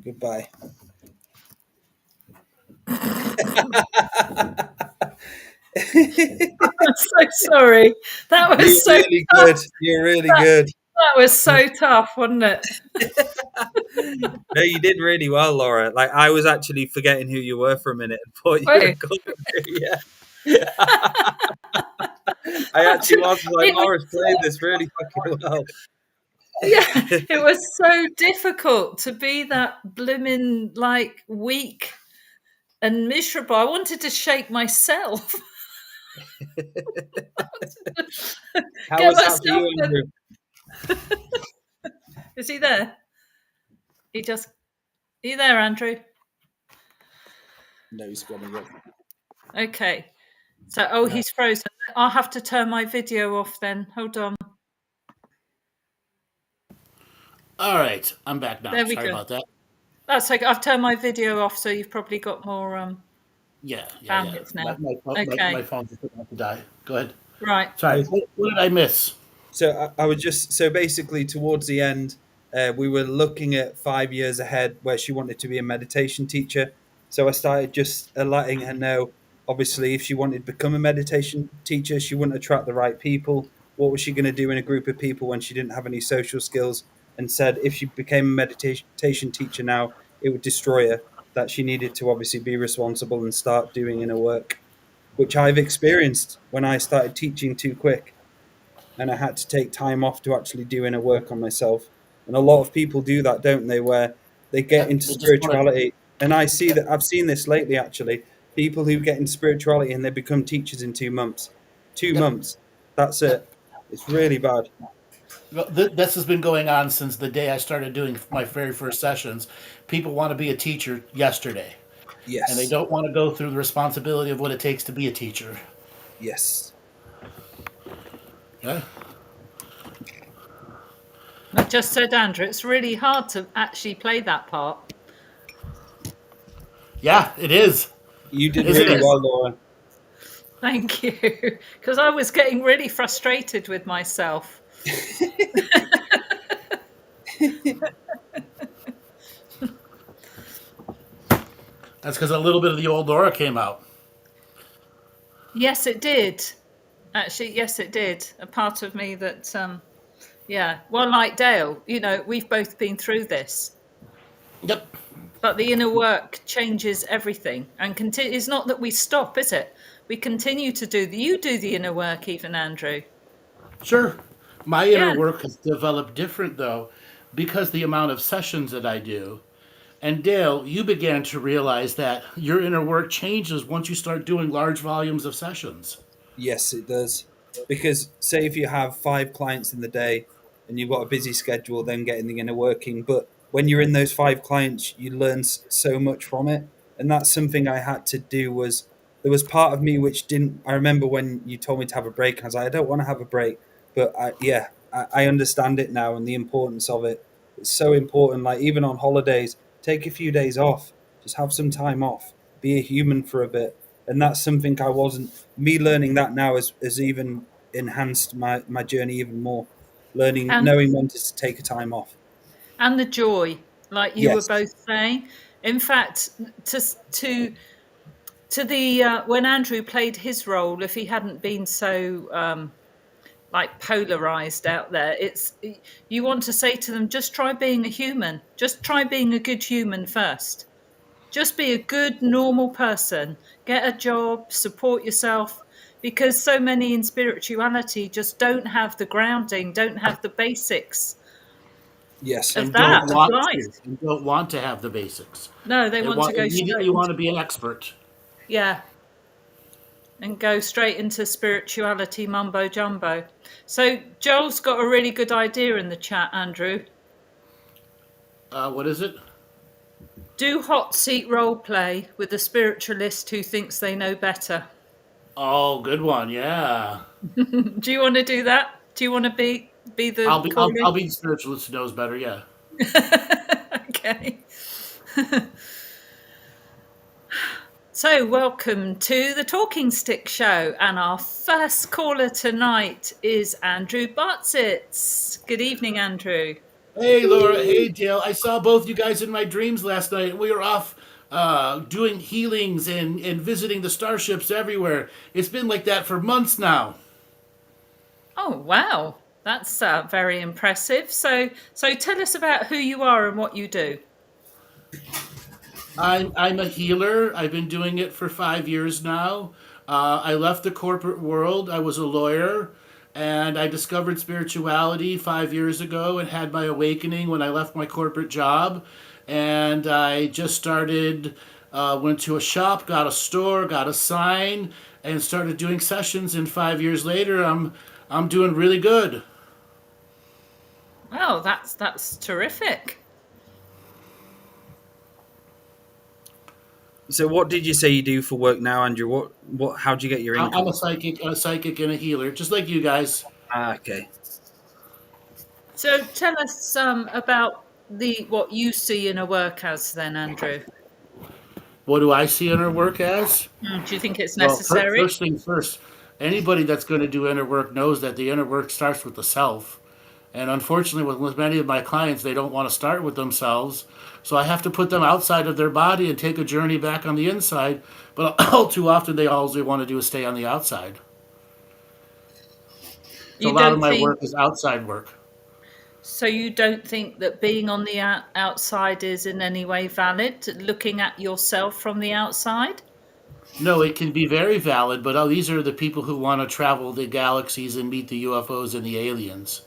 Goodbye. I'm so sorry. That was You're really good. You're really good. That was so tough, wasn't it? No, you did really well, Laura. Like, I was actually forgetting who you were for a minute and thought you were calling me. Yeah. I actually was like, Laura's playing this really fucking well. Yeah, it was so difficult to be that blooming, like, weak and miserable. I wanted to shake myself. How was that for you, Andrew? Is he there? Are you there, Andrew? No, he's gone again. Okay. So, he's frozen. I'll have to turn my video off then. Hold on. All right, I'm back now. There we Sorry go. about that. That's okay. I've turned my video off, so you've probably got more bandwidth now. My phone just about to die. Go ahead. Right. Sorry, what did I miss? So I would so basically towards the end, we were looking at 5 years ahead where she wanted to be a meditation teacher. So I started just letting her know, obviously, if she wanted to become a meditation teacher, she wouldn't attract the right people. What was she going to do in a group of people when she didn't have any social skills? And said if she became a meditation teacher now, it would destroy her, that she needed to obviously be responsible and start doing inner work, which I've experienced when I started teaching too quick. And I had to take time off to actually do inner work on myself. And a lot of people do that, don't they? Where they get into spirituality. And I see that I've seen this lately, actually. People who get into spirituality and they become teachers in 2 months. 2 months. That's it. It's really bad. This has been going on since the day I started doing my very first sessions. People want to be a teacher yesterday. Yes. And they don't want to go through the responsibility of what it takes to be a teacher. Yes. Yeah. I just said, Andrew, it's really hard to actually play that part. Yeah, it is. You did really well, Laura. Thank you. Because I was getting really frustrated with myself. That's because a little bit of the old Laura came out. Yes, it did. Actually, yes, it did. A part of me that, well, like Dale, we've both been through this. Yep. But the inner work changes everything. And it's not that we stop, is it? We continue to you do the inner work even, Andrew. Sure. My inner work has developed different, though, because the amount of sessions that I do. And Dale, you began to realize that your inner work changes once you start doing large volumes of sessions. Yes, it does. Because say if you have 5 clients in the day and you've got a busy schedule, then getting the inner working. But when you're in those 5 clients, you learn so much from it. And that's something I had to do. There was part of me which didn't. I remember when you told me to have a break, I was like, I don't want to have a break. But I understand it now and the importance of it. It's so important. Like even on holidays, take a few days off. Just have some time off. Be a human for a bit. and that's something I wasn't. Me learning that now has even enhanced my journey even more. Learning, And knowing when to take a time off. and the joy, like you were Yes, both saying. In fact, to to to the when Andrew played his role, if he hadn't been so like polarized out there, it's you want to say to them, just try being a human, just try being a good human first. Just be a good, normal person. Get a job, support yourself, because so many in spirituality just don't have the grounding, don't have the basics yes, of and that, don't of want life. to, and don't want to have the basics. No, they They want to want go immediately straight want into, to be an expert. yeah, and go straight into spirituality mumbo jumbo. So Joel's got a really good idea in the chat, Andrew. What is it? Do hot seat role play with a spiritualist who thinks they know better. Oh, good one. Yeah. Do you want to do that? Do you want to be the I'll calling? be the spiritualist who knows better. Yeah. Okay. So, welcome to the Talking Stick Show, and our first caller tonight is Andrew Bartzis. Good evening, Andrew. Hey, Laura. Hey, Dale. I saw both you guys in my dreams last night, and we were off doing healings and visiting the starships everywhere. It's been like that for months now. Oh, wow, that's very impressive. So tell us about who you are and what you do. I'm a healer. I've been doing it for 5 years now. I left the corporate world. I was a lawyer, and I discovered spirituality 5 years ago and had my awakening when I left my corporate job. And I just started, went to a shop, got a store, got a sign, and started doing sessions. And 5 years later, I'm doing really good. Oh, that's terrific. So, what did you say you do for work now, Andrew? What? How do you get your I'm income? a psychic and a healer, just like you guys. Okay. So tell us about the what you see in a work as then, Andrew. What do I see inner work as? Do you think it's Well, necessary? first things first, anybody that's going to do inner work knows that the inner work starts with the self. And unfortunately, with many of my clients, they don't want to start with themselves. So I have to put them outside of their body and take a journey back on the inside. But all too often, all they want to do is stay on the outside. So a You lot of don't my think work is outside work. so? You don't think that being on the outside is in any way valid? Looking at yourself from the outside? No, it can be very valid, but these are the people who want to travel the galaxies and meet the UFOs and the aliens.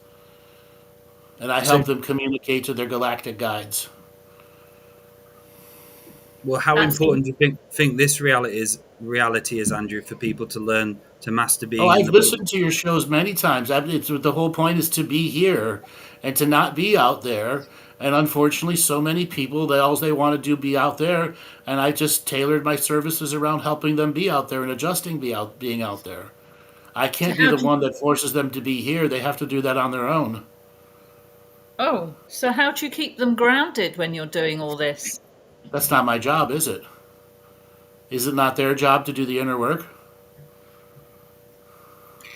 And I So, help them communicate to their galactic guides. well, how That's important do you think this reality is, Andrew, for people to learn to master Oh, being in I've the body? listened to your shows many times. It's the whole point is to be here and to not be out there. And unfortunately, so many people they all they want to do be out there. And I just tailored my services around helping them be out there and adjusting being out there. I so can't be how the do you, one that forces them to be here. They have to do that on their own. so how do you keep them grounded when you're doing all this? That's not my job, is it? Is it not their job to do the inner work?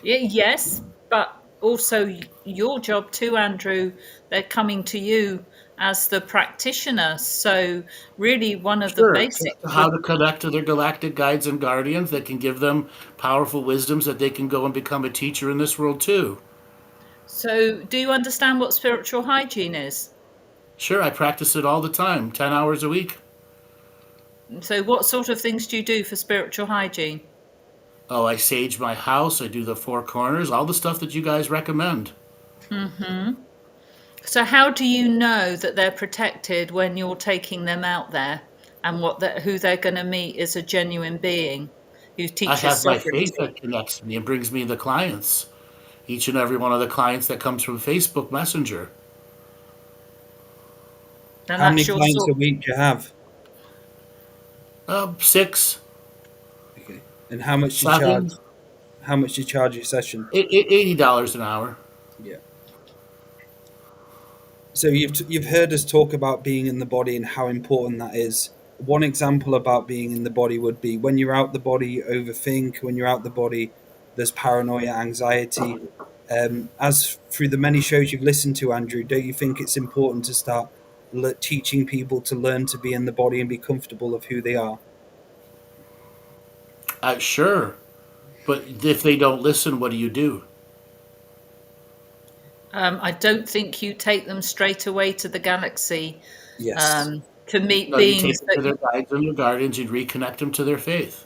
Yes, but also your job too, Andrew. They're coming to you as the practitioner. So really, one of the Sure. basics How to connect to their galactic guides and guardians that can give them powerful wisdoms that they can go and become a teacher in this world too. So, do you understand what spiritual hygiene is? Sure, I practice it all the time, 10 hours a week. So, what sort of things do you do for spiritual hygiene? Oh, I sage my house, I do the four corners, all the stuff that you guys recommend. So, how do you know that they're protected when you're taking them out there, and who they're going to meet is a genuine being who I teaches have my faith sovereignty? that connects me and brings me the clients. Each and every one of the clients that comes from Facebook Messenger. And How many that's your clients a sort. week do you have? 6, Okay. And how much do you charge? 7, How much do you charge your session? $80 an hour. Yeah. So you've heard us talk about being in the body and how important that is. one example about being in the body would be when you're out the body, you overthink. When you're out the body, there's paranoia, anxiety. As through the many shows you've listened to, Andrew, don't you think it's important to start teaching people to learn to be in the body and be comfortable of who they are? Sure. But if they don't listen, what do you do? I don't think you take them straight away to the galaxy Yes. to meet No, you take beings them to their guides and their guardians and reconnect them to their faith.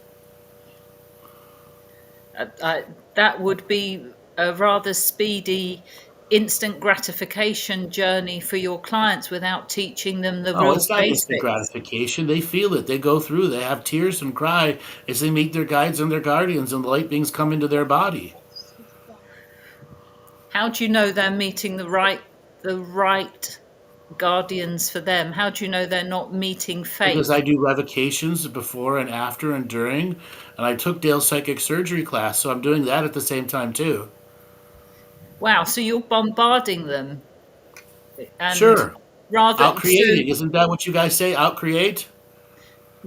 That would be a rather speedy, instant gratification journey for your clients without teaching them the Oh, real it's not instant basics. gratification. They feel it. They go through. They have tears and cry as they meet their guides and their guardians, and the light beings come into their body. How do you know they're meeting the right guardians for them? How do you know they're not meeting fate? Because I do revocations before and after and during, and I took Dale's psychic surgery class, so I'm doing that at the same time too. Wow, so you're bombarding them, and Sure. rather Out-creating. Isn't that what you guys say? Out-create?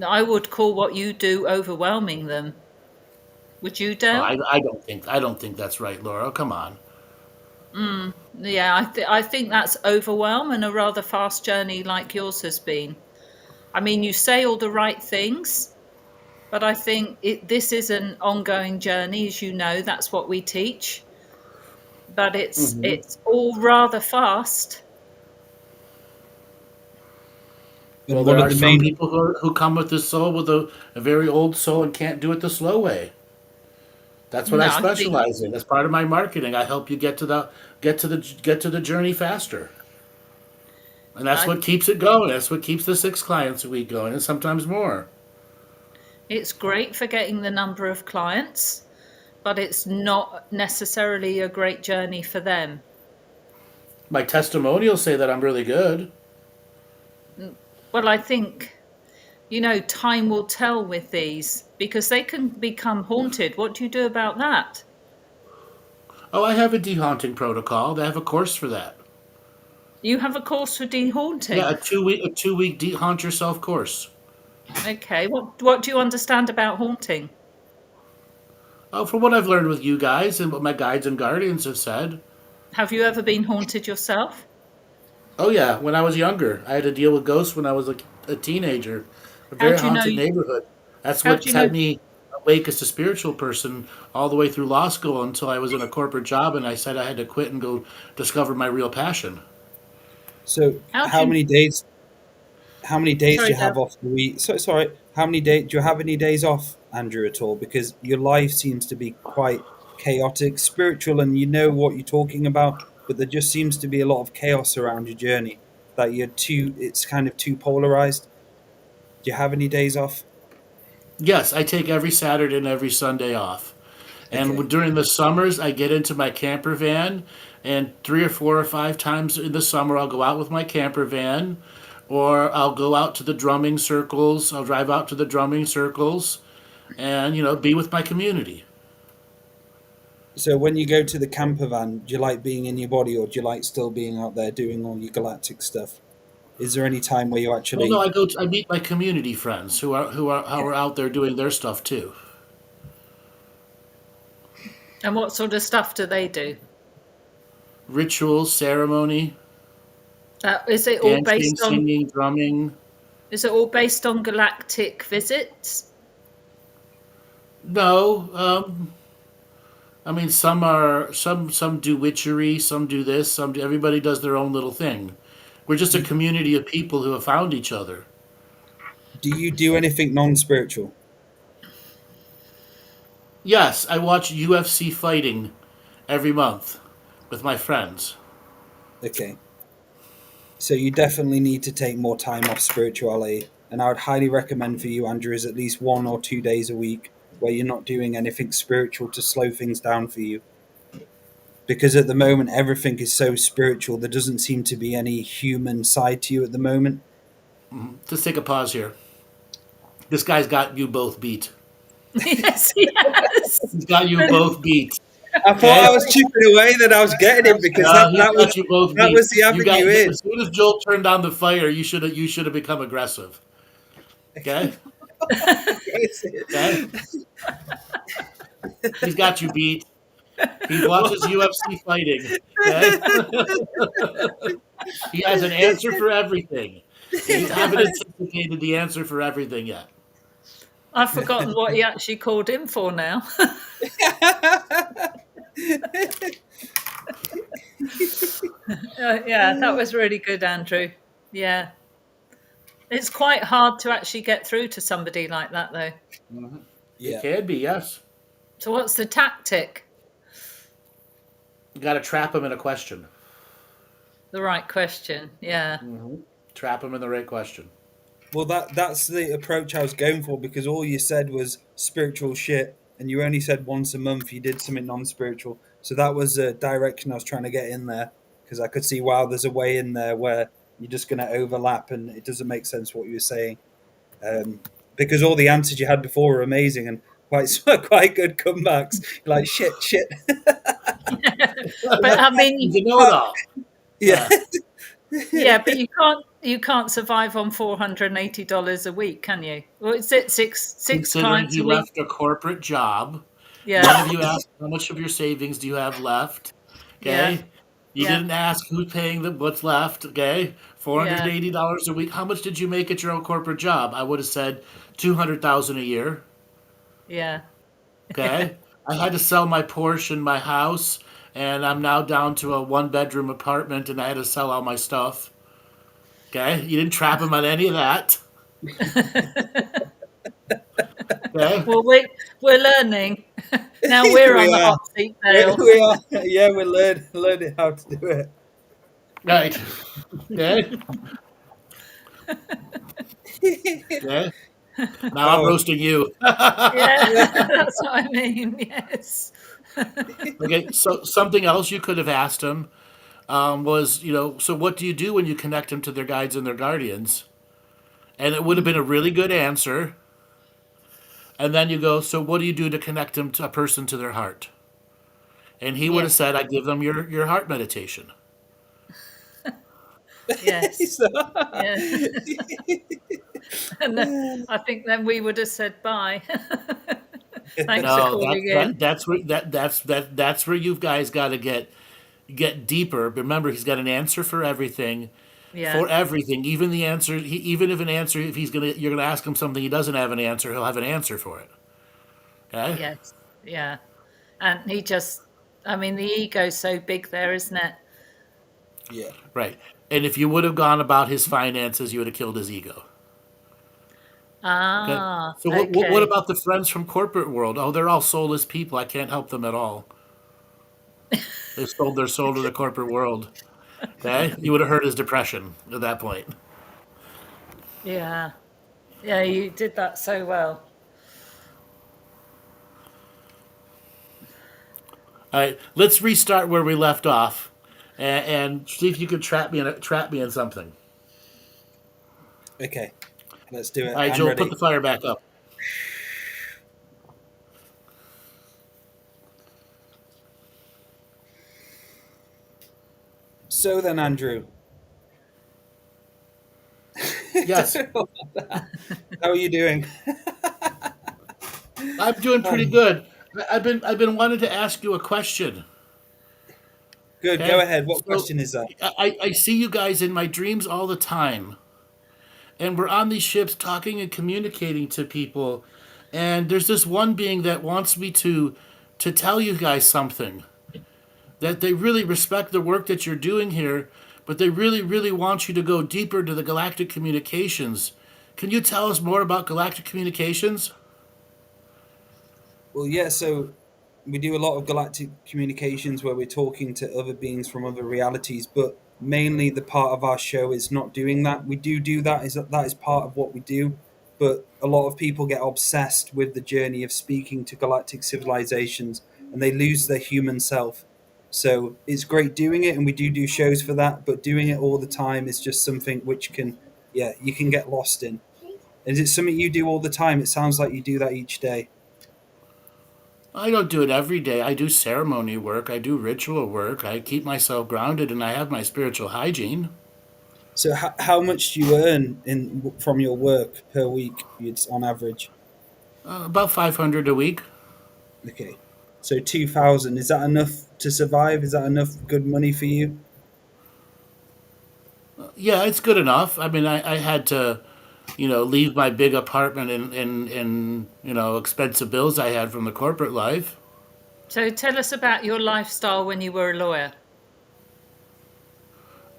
I would call what you do overwhelming them. Would you, Oh, Dale? I don't think that's right, Laura. Come on. Yeah, I think that's overwhelm and a rather fast journey like yours has been. I mean, you say all the right things, but I think this is an ongoing journey, as you know. That's what we teach, but it's all rather fast. Well, there are some people who come with this soul with a very old soul and can't do it the slow way. That's what I No, I think specialize in. That's part of my marketing. I help you get to the journey faster. And that's what keeps it going. That's what keeps the 6 clients a week going, and sometimes more. it's great for getting the number of clients, but it's not necessarily a great journey for them. My testimonials say that I'm really good. Well, I think, time will tell with these because they can become haunted. What do you do about that? Oh, I have a dehaunting protocol. They have a course for that. You have a course for dehaunting. Yeah, a 2-week dehaunt yourself course. Okay. What do you understand about haunting? Oh, from what I've learned with you guys and what my guides and guardians have said. Have you ever been haunted yourself? Oh yeah, when I was younger, I had to deal with ghosts when I was a teenager. A very haunted neighborhood. That's what kept me awake as a spiritual person all the way through law school until I was in a corporate job and I said I had to quit and go discover my real passion. So how many days do you have off the week? So sorry, how many days do you have any days off, Andrew, at all? Because your life seems to be quite chaotic, spiritual, and you know what you're talking about, but there just seems to be a lot of chaos around your journey. That it's kind of too polarized. Do you have any days off? Yes, I take every Saturday and every Sunday off. And Okay. during the summers, I get into my camper van, and 3 or 4 or 5 times in the summer, I'll go out with my camper van, or I'll go out to the drumming circles. I'll drive out to the drumming circles, and be with my community. So when you go to the camper van, do you like being in your body, or do you like still being out there doing all your galactic stuff? Is there any time where you Well, actually? no, I meet my community friends who are out there doing their stuff too. And what sort of stuff do they do? Rituals, ceremony, Is it all dancing, based on? singing, drumming. Is it all based on galactic visits? No, I mean some do witchery, some do this, everybody does their own little thing. We're just a community of people who have found each other. Do you do anything non-spiritual? Yes, I watch UFC fighting every month with my friends. Okay. So you definitely need to take more time off spirituality. And I would highly recommend for you, Andrew, is at least 1 or 2 days a week where you're not doing anything spiritual to slow things down for you. Because at the moment, everything is so spiritual. There doesn't seem to be any human side to you at the moment. Just take a pause here. This guy's got you both beat. Yes, yes. He's got you both beat. I thought I was chipping away that I was getting him because that was the avenue in. As soon as Joel turned on the fire, you should have become aggressive. Okay? Is it? Okay? He's got you beat. He watches UFC fighting. Okay? He has an answer for everything. And you haven't anticipated the answer for everything yet. I've forgotten what he actually called in for now. Yeah, that was really good, Andrew. Yeah. It's quite hard to actually get through to somebody like that, though. Mm-hmm. Yeah. It can be, yes. So what's the tactic? You got to trap him in a question. The right question. Yeah. Mm-hmm. Trap him in the right question. Well, that's the approach I was going for, because all you said was spiritual shit, and you only said once a month you did something non-spiritual. So that was a direction I was trying to get in there, because I could see, wow, there's a way in there where you're just going to overlap, and it doesn't make sense what you were saying. Because all the answers you had before were amazing and quite good comebacks. You're like, shit. But I mean, He's a know-it-all. Yeah. yeah, but you can't survive on $480 a week, can you? Well, is it six Considering clients he a week? left a corporate job. Yeah. None of you asked how much of your savings do you have left. Okay? Yeah. You Yeah. didn't ask who's paying what's left. Okay? $480 a week. How much did you make at your own corporate job? I would have said $200,000 a year. Yeah. Okay? I had to sell my Porsche and my house, and I'm now down to a one-bedroom apartment, and I had to sell all my stuff. Okay? You didn't trap him on any of that. Okay? Well, we're learning. Now we're on the hot seat, Dale. We are. Yeah, we're learning how to do it. Right. Okay? Okay? Now I'm roasting you. Yeah, that's what I mean. Yes. Okay, so something else you could have asked him was, so what do you do when you connect them to their guides and their guardians? And it would have been a really good answer. And then you go, so what do you do to connect them to a person to their heart? And he would have said, I give them your heart meditation. Yes. Yeah. And then, I think then we would have said bye. Thanks for No, calling in. that's where you guys got to get deeper. Remember, he's got an answer for everything. Yeah. For everything, even the answer. Even if you're gonna ask him something he doesn't have an answer, he'll have an answer for it. Okay? Yes. Yeah. And he just, I mean, the ego's so big there, isn't it? Yeah. Right. And if you would have gone about his finances, you would have killed his ego. Ah. So Okay. what about the friends from corporate world? Oh, they're all soulless people. I can't help them at all. They sold their soul to the corporate world. Okay? You would have hurt his depression at that point. Yeah. Yeah, you did that so well. All right, let's restart where we left off, and see if you could trap me in something. Okay. Let's do it. All right, I'm Joel, ready. put the fire back up. So then, Andrew. Yes. How are you doing? I'm doing pretty good. I've been wanting to ask you a question. Good. Okay? Go ahead. What So, question is that? I see you guys in my dreams all the time. And we're on these ships talking and communicating to people. And there's this one being that wants me to tell you guys something. That they really respect the work that you're doing here, but they really, really want you to go deeper to the galactic communications. Can you tell us more about galactic communications? Well, yeah. So we do a lot of galactic communications where we're talking to other beings from other realities, but mainly the part of our show is not doing that. We do that is part of what we do, but a lot of people get obsessed with the journey of speaking to galactic civilizations and they lose their human self. So it's great doing it, and we do shows for that, but doing it all the time is just something which you can get lost in. Is it something you do all the time? It sounds like you do that each day. I don't do it every day. I do ceremony work. I do ritual work. I keep myself grounded and I have my spiritual hygiene. So how much do you earn from your work per week? It's on average. About 500 a week. Okay, so 2,000. Is that enough to survive? Is that enough good money for you? Yeah, it's good enough. I mean, I had to, leave my big apartment and expensive bills I had from the corporate life. So tell us about your lifestyle when you were a lawyer.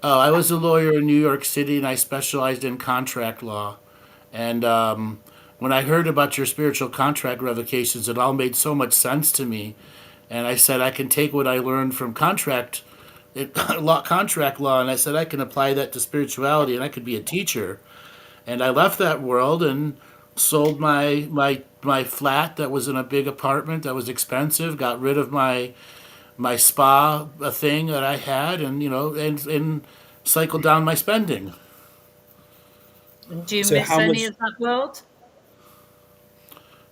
Oh, I was a lawyer in New York City, and I specialized in contract law. And when I heard about your spiritual contract revocations, it all made so much sense to me. And I said I can take what I learned from contract law, and I said I can apply that to spirituality, and I could be a teacher. And I left that world and sold my flat that was in a big apartment that was expensive. Got rid of my spa a thing that I had, and cycled down my spending. Do you So miss how any much? of that world?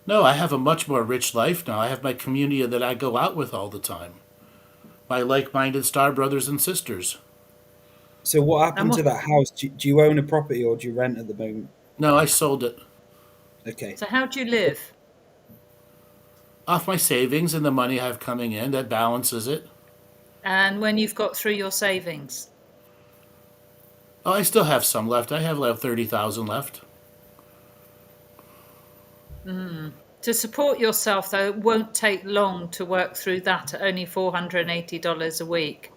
No, I have a much more rich life now. I have my community that I go out with all the time. My like-minded star brothers and sisters. So what And happened to what, that house? Do you own a property or do you rent at the moment? No, I sold it Okay. so how do you live? off my savings and the money I have coming in that balances it. And when you've got through your savings? Oh, I still have some left. I have like 30,000 left. To support yourself, though, it won't take long to work through that at only $480 a week.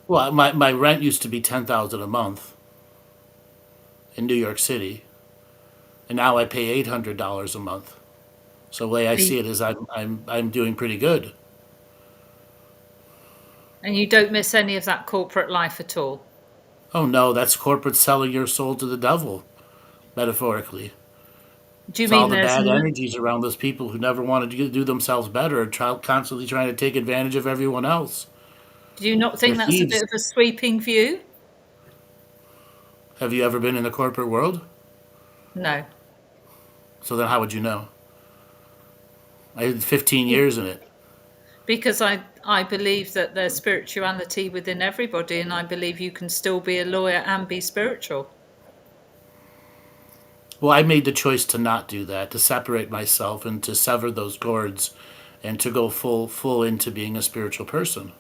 Well, my rent used to be 10,000 a month in New York City, and now I pay $800 a month. So the way I see it is I'm doing pretty good. And you don't miss any of that corporate life at all. Oh no, that's corporate selling your soul to the devil, metaphorically. Do you It's all mean the bad energies around those people who never wanted to do themselves better, constantly trying to take advantage of everyone else. do you not They're think that's a thieves. bit of a sweeping view? Have you ever been in the corporate world? No. So then how would you know? I did 15 years in it. Because I believe that there's spirituality within everybody, and I believe you can still be a lawyer and be spiritual. Well, I made the choice to not do that, to separate myself and to sever those cords and to go full into being a spiritual person.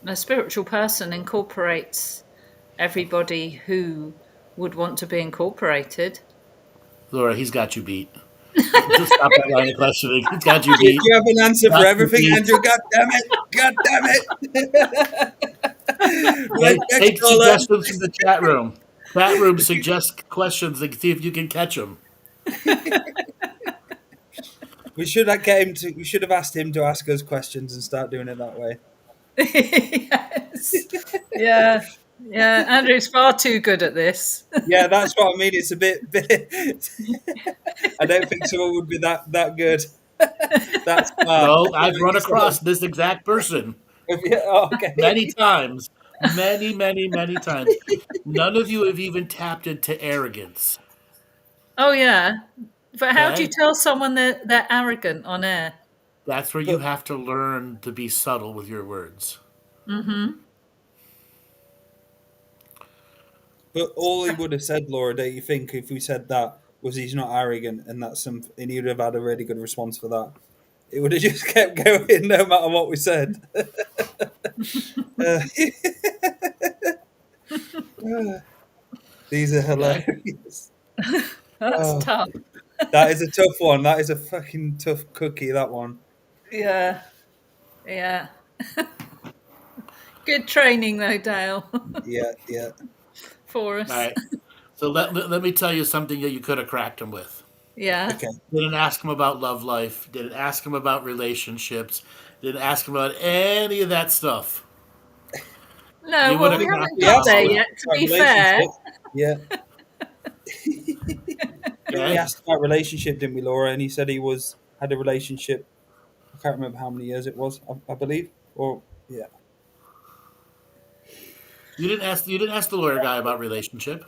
A spiritual person incorporates everybody who would want to be incorporated. Laura, he's got you beat. Just stop that line of questioning. He's got you beat. You have an answer for Got you everything, beat. Andrew. God damn it! God damn it! Take Next caller. suggestions from the chat room. Chat room suggest questions and see if you can catch them. We should have get him to. We should have asked him to ask us questions and start doing it that way. Yes. Yeah. Yeah. Andrew's far too good at this. Yeah, that's what I mean. It's a bit. I don't think someone would be that good. That's No, I've run across this exact person Okay. many times. Many times. None of you have even tapped into arrogance. Oh, yeah. But how do you Okay? tell someone that they're arrogant on air? That's where you But have to learn to be subtle with your words. Mm-hmm. but all he would have said, Laura, don't you think, if we said that, was he's not arrogant, and that's something, and he would have had a really good response for that. It would have just kept going no matter what we said. Uh, these are hilarious. That's Oh, tough. that is a tough one. That is a fucking tough cookie, that one. Yeah. Yeah. Good training, though, Dale, Yeah, yeah. for us. All right. So let me tell you something that you could have cracked him with. Yeah. Okay. Didn't ask him about love life. Didn't ask him about relationships. Didn't ask him about any of that stuff. No, You would well, have we cracked haven't We him got asked there him about yet, to about be fair. relationship. Yeah. We okay. asked about relationship, didn't we, Laura? And he said he had a relationship. I can't remember how many years it was. I believe, or yeah. You didn't ask the lawyer guy about relationship.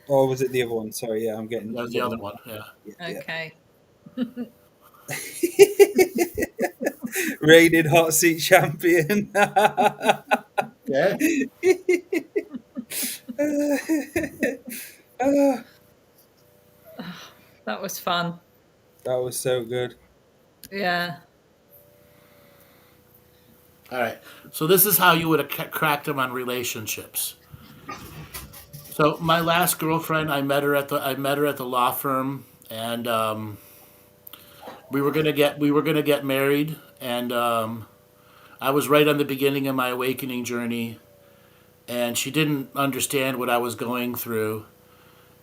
Or was it the other one? Sorry, yeah, I'm getting That was the other one. Yeah. yeah. Okay. Rated hot seat champion. Okay. was fun. That was so good. Yeah. All right. So this is how you would have cracked them on relationships. So my last girlfriend, I met her at the law firm, and we were gonna get married, and I was right on the beginning of my awakening journey, and she didn't understand what I was going through,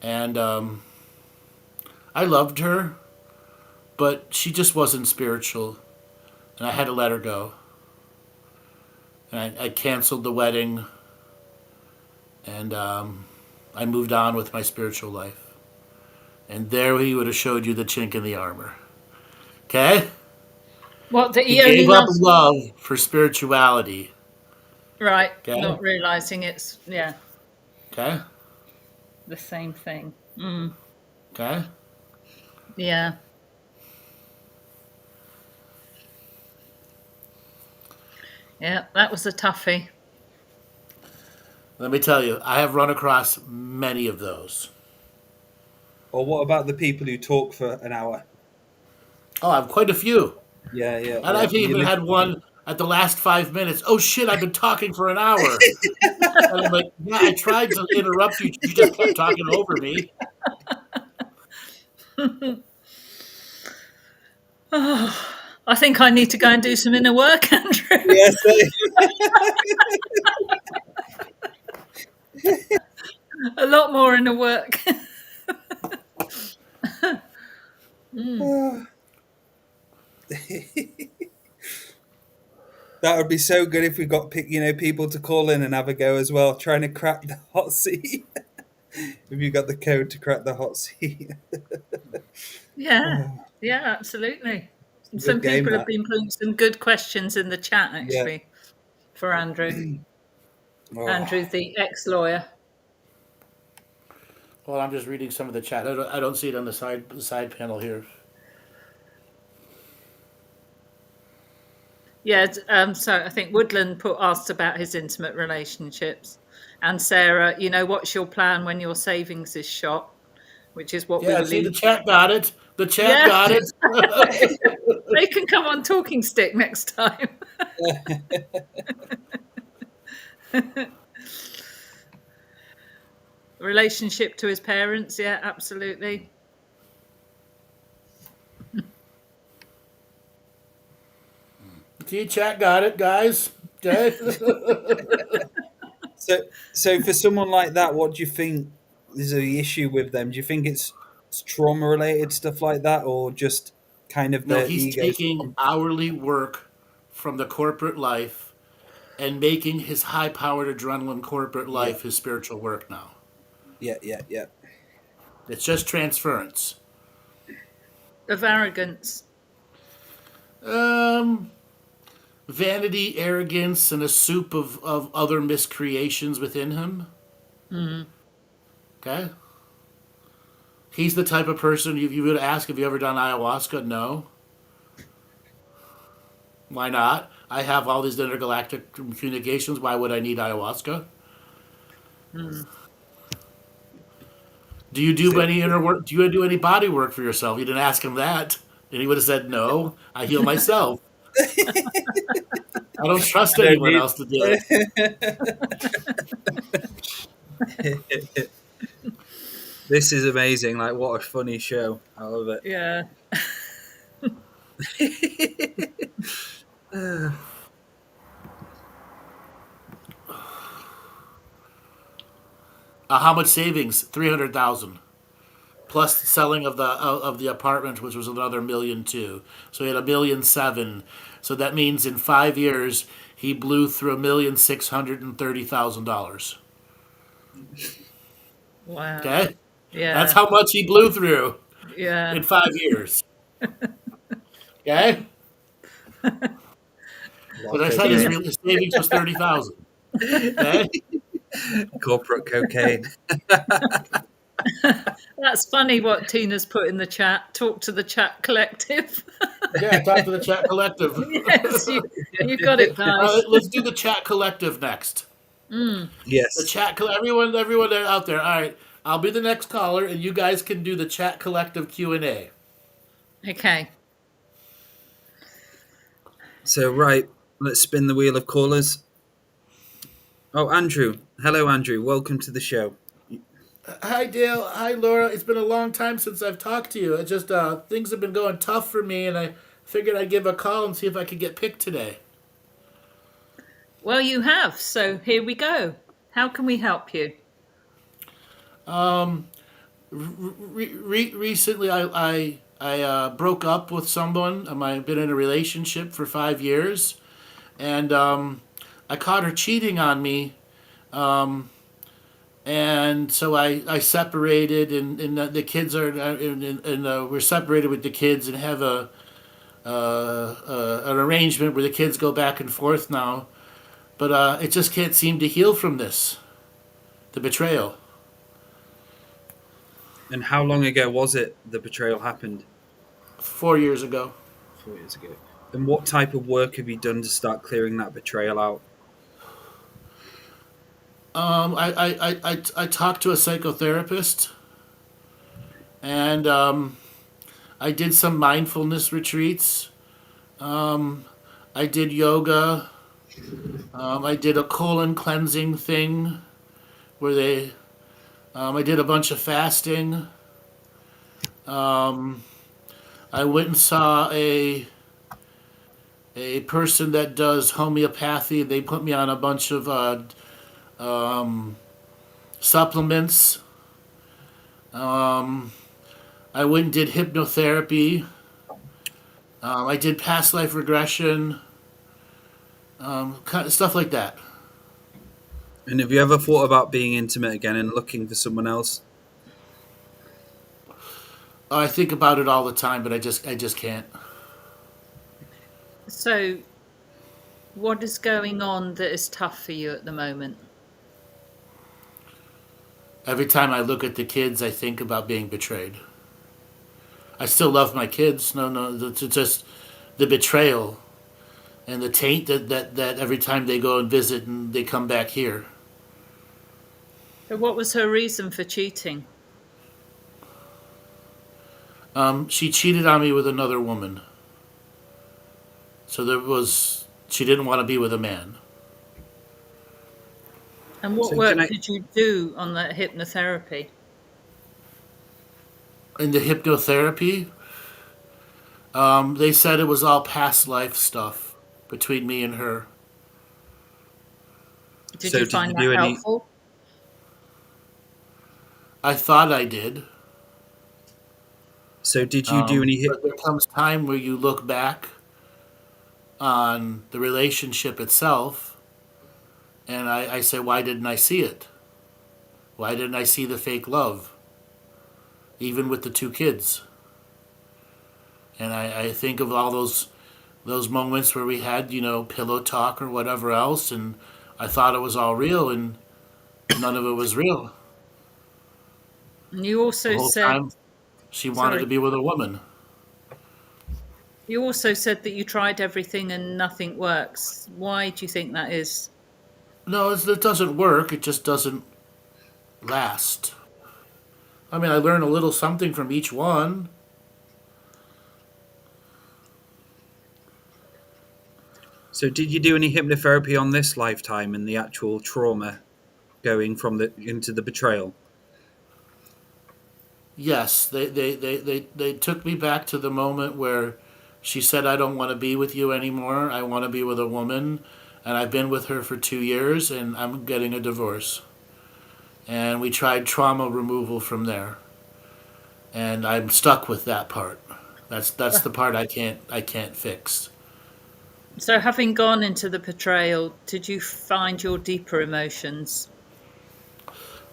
and I loved her, but she just wasn't spiritual, and I had to let her go. And I canceled the wedding, and I moved on with my spiritual life. And there he would have showed you the chink in the armor. Okay? What, that He he only gave up loves... love for spirituality. Right. Okay? Not realizing it's, yeah, Okay? the same thing. Okay? Yeah. Yeah, that was a toughie. Let me tell you, I have run across many of those. Or what about the people who talk for an hour? Oh, I have quite a few. Yeah. And I've even had one at the last 5 minutes. Oh shit, I've been talking for an hour. And I'm like, yeah, I tried to interrupt you. You just kept talking over me. Oh, I think I need to go and do some inner work, Andrew. Yes. A lot more inner work. That would be so good if we got people to call in and have a go as well, trying to crack the hot seat. If you got the code to crack the hot seat. Yeah, absolutely. Some game, people have that. been putting some good questions in the chat, actually, for Andrew. Andrew, the ex-lawyer. Well, I'm just reading some of the chat. I don't see it on the side panel here. Yeah, so I think Woodland asked about his intimate relationships. And Sarah, what's your plan when your savings is shot? Which is what we were the chat got it. The chat got it. They can come on Talking Stick next time. Relationship to his parents, yeah, absolutely. See, chat got it, guys. Okay. So for someone like that, what do you think is the issue with them? Do you think it's trauma related stuff like that, or just kind of No, the he's egos? taking hourly work from the corporate life and making his high-powered adrenaline corporate life his spiritual work now. Yeah. It's just transference. Of arrogance. Vanity, arrogance, and a soup of other miscreations within him. Okay? He's the type of person you would ask, have you ever done ayahuasca? No. Why not? I have all these intergalactic communications. Why would I need ayahuasca? Do you do any inner work? Do you do any body work for yourself? You didn't ask him that. And he would have said, no, I heal myself. I don't trust anyone else to do it. This is amazing. Like, what a funny show. I love it. Yeah. How much savings? 300,000. Plus selling of the apartment, which was another $1.2 million. So he had $1.7 million. So that means in 5 years he blew through $1,630,000. Wow. Okay, Yeah. that's how much he blew through. Yeah. In 5 years. Okay. But I said his savings was 30,000. Okay. Corporate cocaine. That's funny what Tina's put in the chat. Talk to the chat collective. Yeah, talk to the chat collective. Yes, you got it, guys. Let's do the chat collective next. Yes. The chat, everyone out there. All right, I'll be the next caller, and you guys can do the chat collective Q&A. Okay. So, right, let's spin the wheel of callers. Oh, Andrew. Hello, Andrew. Welcome to the show. Hi, Dale. Hi, Laura. It's been a long time since I've talked to you. It just things have been going tough for me, and I figured I'd give a call and see if I could get picked today. Well, you have. So here we go. How can we help you? Recently, I broke up with someone. I've been in a relationship for 5 years, and I caught her cheating on me. And so I separated, and the kids are, and we're separated with the kids, and have an arrangement where the kids go back and forth now. But it just can't seem to heal from this, the betrayal. And how long ago was it the betrayal happened? 4 years ago. 4 years ago. And what type of work have you done to start clearing that betrayal out? I talked to a psychotherapist, and I did some mindfulness retreats. I did yoga. I did a colon cleansing thing where I did a bunch of fasting. I went and saw a person that does homeopathy. They put me on a bunch of supplements. I went and did hypnotherapy. I did past life regression, kind of stuff like that. And have you ever thought about being intimate again and looking for someone else? I think about it all the time, but I just can't. So, what is going on that is tough for you at the moment? Every time I look at the kids, I think about being betrayed. I still love my kids. No, it's just the betrayal and the taint that every time they go and visit and they come back here. So what was her reason for cheating? She cheated on me with another woman. So she didn't want to be with a man. And what work did you do on that hypnotherapy? In the hypnotherapy, they said it was all past life stuff between me and her. Did you find that helpful? I thought I did. So did you do any... But there comes time where you look back on the relationship itself, and I say, why didn't I see it? Why didn't I see the fake love? Even with the two kids. And I think of all those moments where we had, pillow talk or whatever else, and I thought it was all real, and none of it was real. And you also said... time she wanted to be with a woman. You also said that you tried everything and nothing works. Why do you think that is? No, it doesn't work. It just doesn't last. I mean, I learned a little something from each one. So did you do any hypnotherapy on this lifetime and the actual trauma going from into the betrayal? Yes, they took me back to the moment where she said, I don't want to be with you anymore. I want to be with a woman. And I've been with her for 2 years, and I'm getting a divorce. And we tried trauma removal from there. And I'm stuck with that part. That's the part I can't fix. So having gone into the betrayal, did you find your deeper emotions?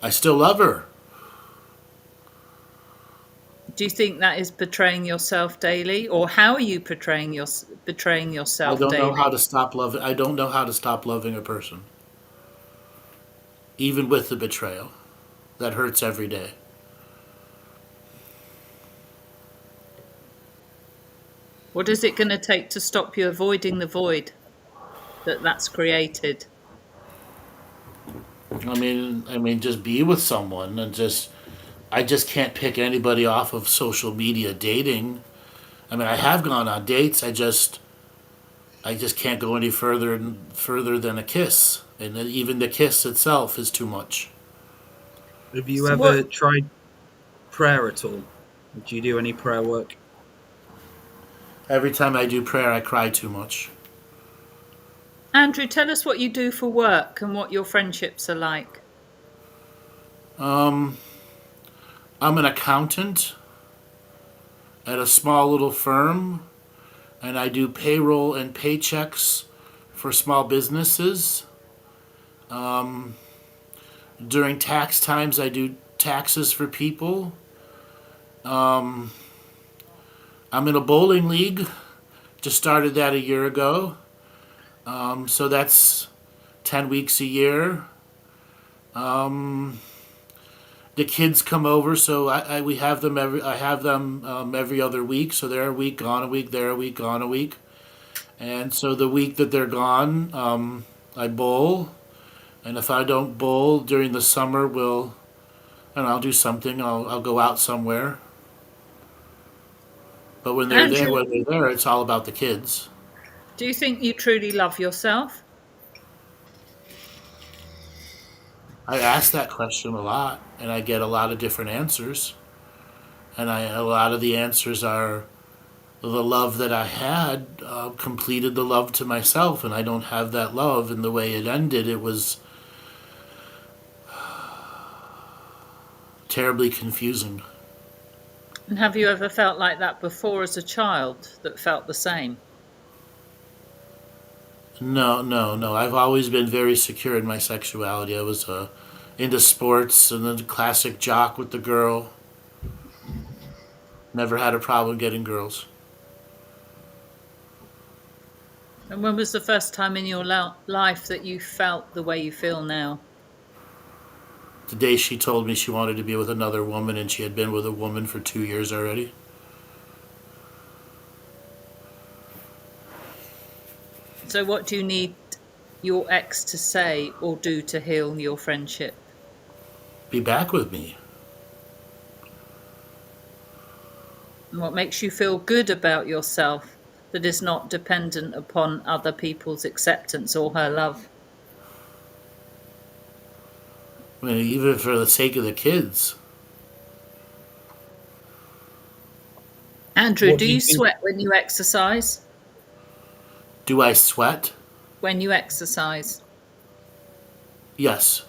I still love her. Do you think that is betraying yourself daily, or how are you betraying yourself daily? I don't know how to stop loving. I don't know how to stop loving a person, even with the betrayal. That hurts every day. What is it going to take to stop you avoiding the void that's created? I mean, just be with someone and just I just can't pick anybody off of social media dating. I mean, I have gone on dates. I just can't go any further than a kiss, and then even the kiss itself is too much. Have you So ever what, tried prayer at all? Do you do any prayer work? Every time I do prayer, I cry too much. Andrew, tell us what you do for work and what your friendships are like. Um, I'm an accountant at a small little firm, and I do payroll and paychecks for small businesses. Um, During tax times, I do taxes for people. Um, I'm in a bowling league. Just started that a year ago. So that's 10 weeks a year. Um, the kids come over, so we have them I have them every other week. So they're a week gone, a week there, a week gone, a week. And so the week that they're gone, I bowl. And if I don't bowl during the summer, and I'll do something. I'll go out somewhere. But Andrew, when they're there, it's all about the kids. do you think you truly love yourself? I ask that question a lot, and I get a lot of different answers. And a lot of the answers are the love that I had completed the love to myself, and I don't have that love. And the way it ended, it was terribly confusing. And have you ever felt like that before as a child that felt the same? No, no, no. I've always been very secure in my sexuality. I was into sports and the classic jock with the girl. Never had a problem getting girls. And when was the first time in your life that you felt the way you feel now? The day she told me she wanted to be with another woman and she had been with a woman for 2 years already. So, what do you need your ex to say or do to heal your friendship? Be back with me. And what makes you feel good about yourself that is not dependent upon other people's acceptance or her love? I mean, even for the sake of the kids. Andrew, What do do you you think? sweat when you exercise? Do I sweat? When you exercise? Yes.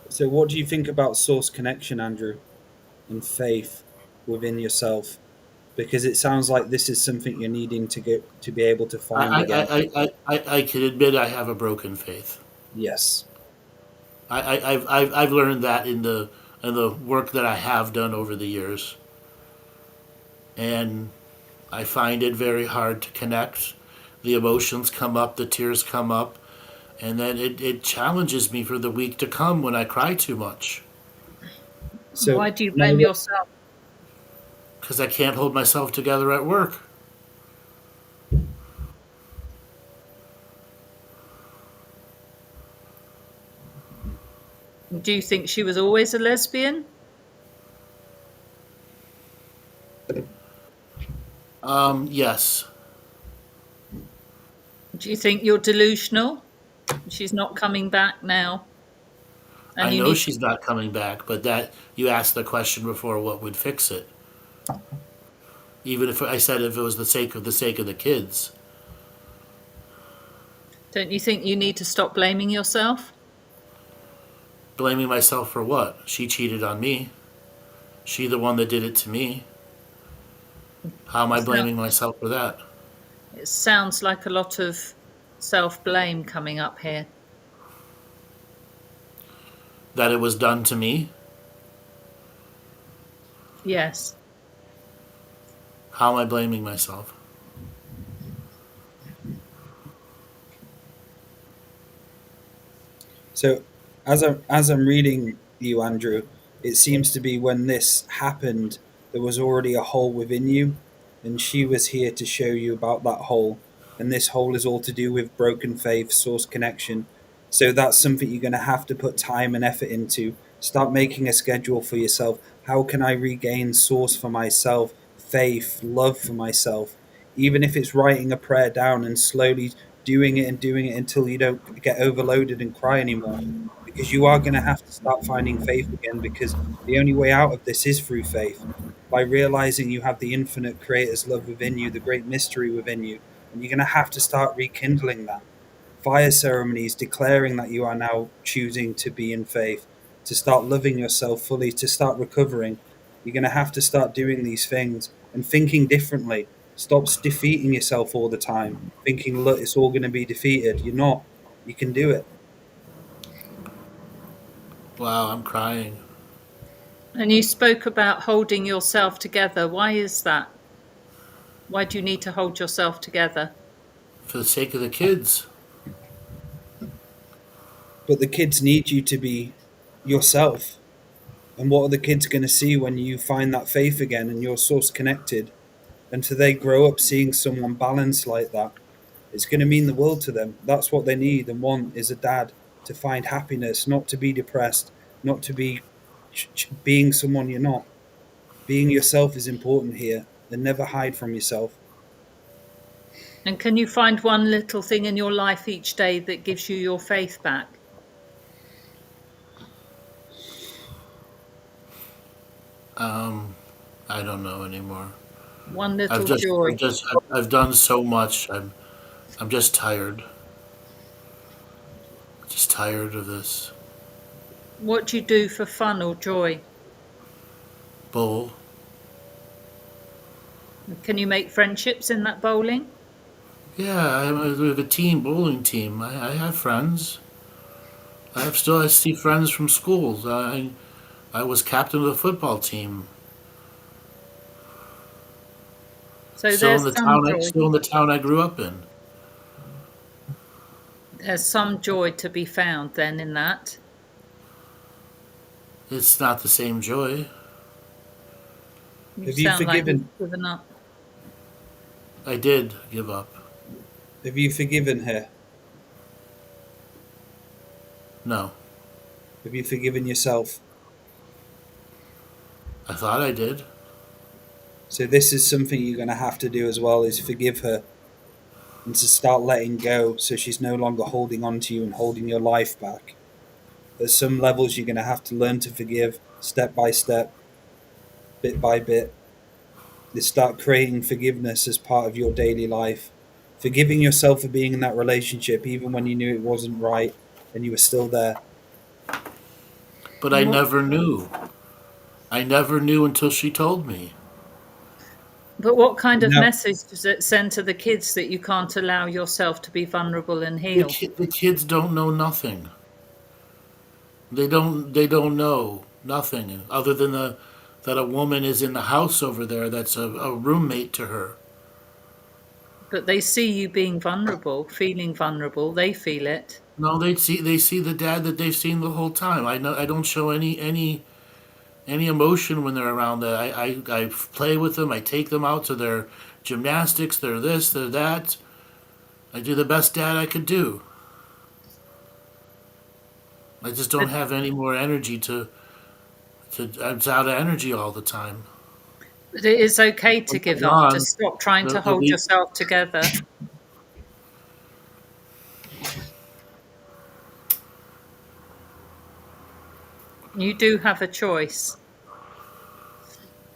So, what do you think about source connection, Andrew, and faith within yourself? Because it sounds like this is something you're needing to get to be able to find again. I can admit I have a broken faith. Yes. I've learned that in the work that I have done over the years, and I find it very hard to connect. The emotions come up, the tears come up, and then it challenges me for the week to come when I cry too much So Why do you now blame that yourself? because I can't hold myself together at work. Do you think she was always a lesbian? Yes, Do you think you're delusional? She's not coming back now, and I you know need to. she's not coming back, but that you asked the question before, what would fix it? Even if I said if it was the sake of the kids. Don't you think you need to stop blaming yourself? Blaming myself for what? She cheated on me. She the one that did it to me. How am I So blaming myself for that? it sounds like a lot of self blame coming up here. That it was done to me? Yes. How am I blaming myself? So, as I'm reading you, Andrew, it seems to be when this happened, there was already a hole within you, and she was here to show you about that hole And this whole is all to do with broken faith, source connection. So that's something you're going to have to put time and effort into. Start making a schedule for yourself. How can I regain source for myself, faith, love for myself? Even if it's writing a prayer down and slowly doing it until you don't get overloaded and cry anymore. Because you are going to have to start finding faith again, because the only way out of this is through faith. By realizing you have the infinite creator's love within you, the great mystery within you, and you're going to have to start rekindling that. Fire ceremonies declaring that you are now choosing to be in faith, to start loving yourself fully, to start recovering. You're going to have to start doing these things and thinking differently. Stop defeating yourself all the time, thinking, look, it's all going to be defeated. You're not. You can do it. Wow, I'm crying. And you spoke about holding yourself together. Why is that? Why do you need to hold yourself together? For the sake of the kids. But the kids need you to be yourself. And what are the kids going to see when you find that faith again and you're source connected? And so they grow up seeing someone balanced like that. It's going to mean the world to them. That's what they need and want, is a dad to find happiness, not to be depressed, not to be being someone you're not. Being yourself is important here, and never hide from yourself. And can you find one little thing in your life each day that gives you your faith back? I don't know anymore. One little joy. I've done so much. I'm just tired. Just tired of this. What do you do for fun or joy? Bowl. Can you make friendships in that bowling? Yeah, we have a team, bowling team. I have friends. I see friends from schools. I was captain of the football team. So there's some joy. Still in the town I grew up in. There's some joy to be found then in that. It's not the same joy. You Have you sound like forgiven? you've given up. I did give up. Have you forgiven her? No. Have you forgiven yourself? I thought I did. So this is something you're going to have to do as well, is forgive her and to start letting go, so she's no longer holding on to you and holding your life back. At some levels, you're going to have to learn to forgive step by step, bit by bit. You start creating forgiveness as part of your daily life. Forgiving yourself for being in that relationship, even when you knew it wasn't right and you were still there. But I never knew. I never knew until she told me. But what kind of Now, message does it send to the kids that you can't allow yourself to be vulnerable and heal? The kids don't know nothing. They don't know nothing other than that a woman is in the house over there that's a roommate to her. But they see you being vulnerable, feeling vulnerable. They feel it. No, they see the dad that they've seen the whole time. I don't show any emotion when they're around. That I play with them. I take them out to their gymnastics. They're this, they're that. I do the best dad I could do. I just don't have any more energy to. I'm out of energy all the time. But it is okay to give up, to stop trying to hold yourself together. You do have a choice.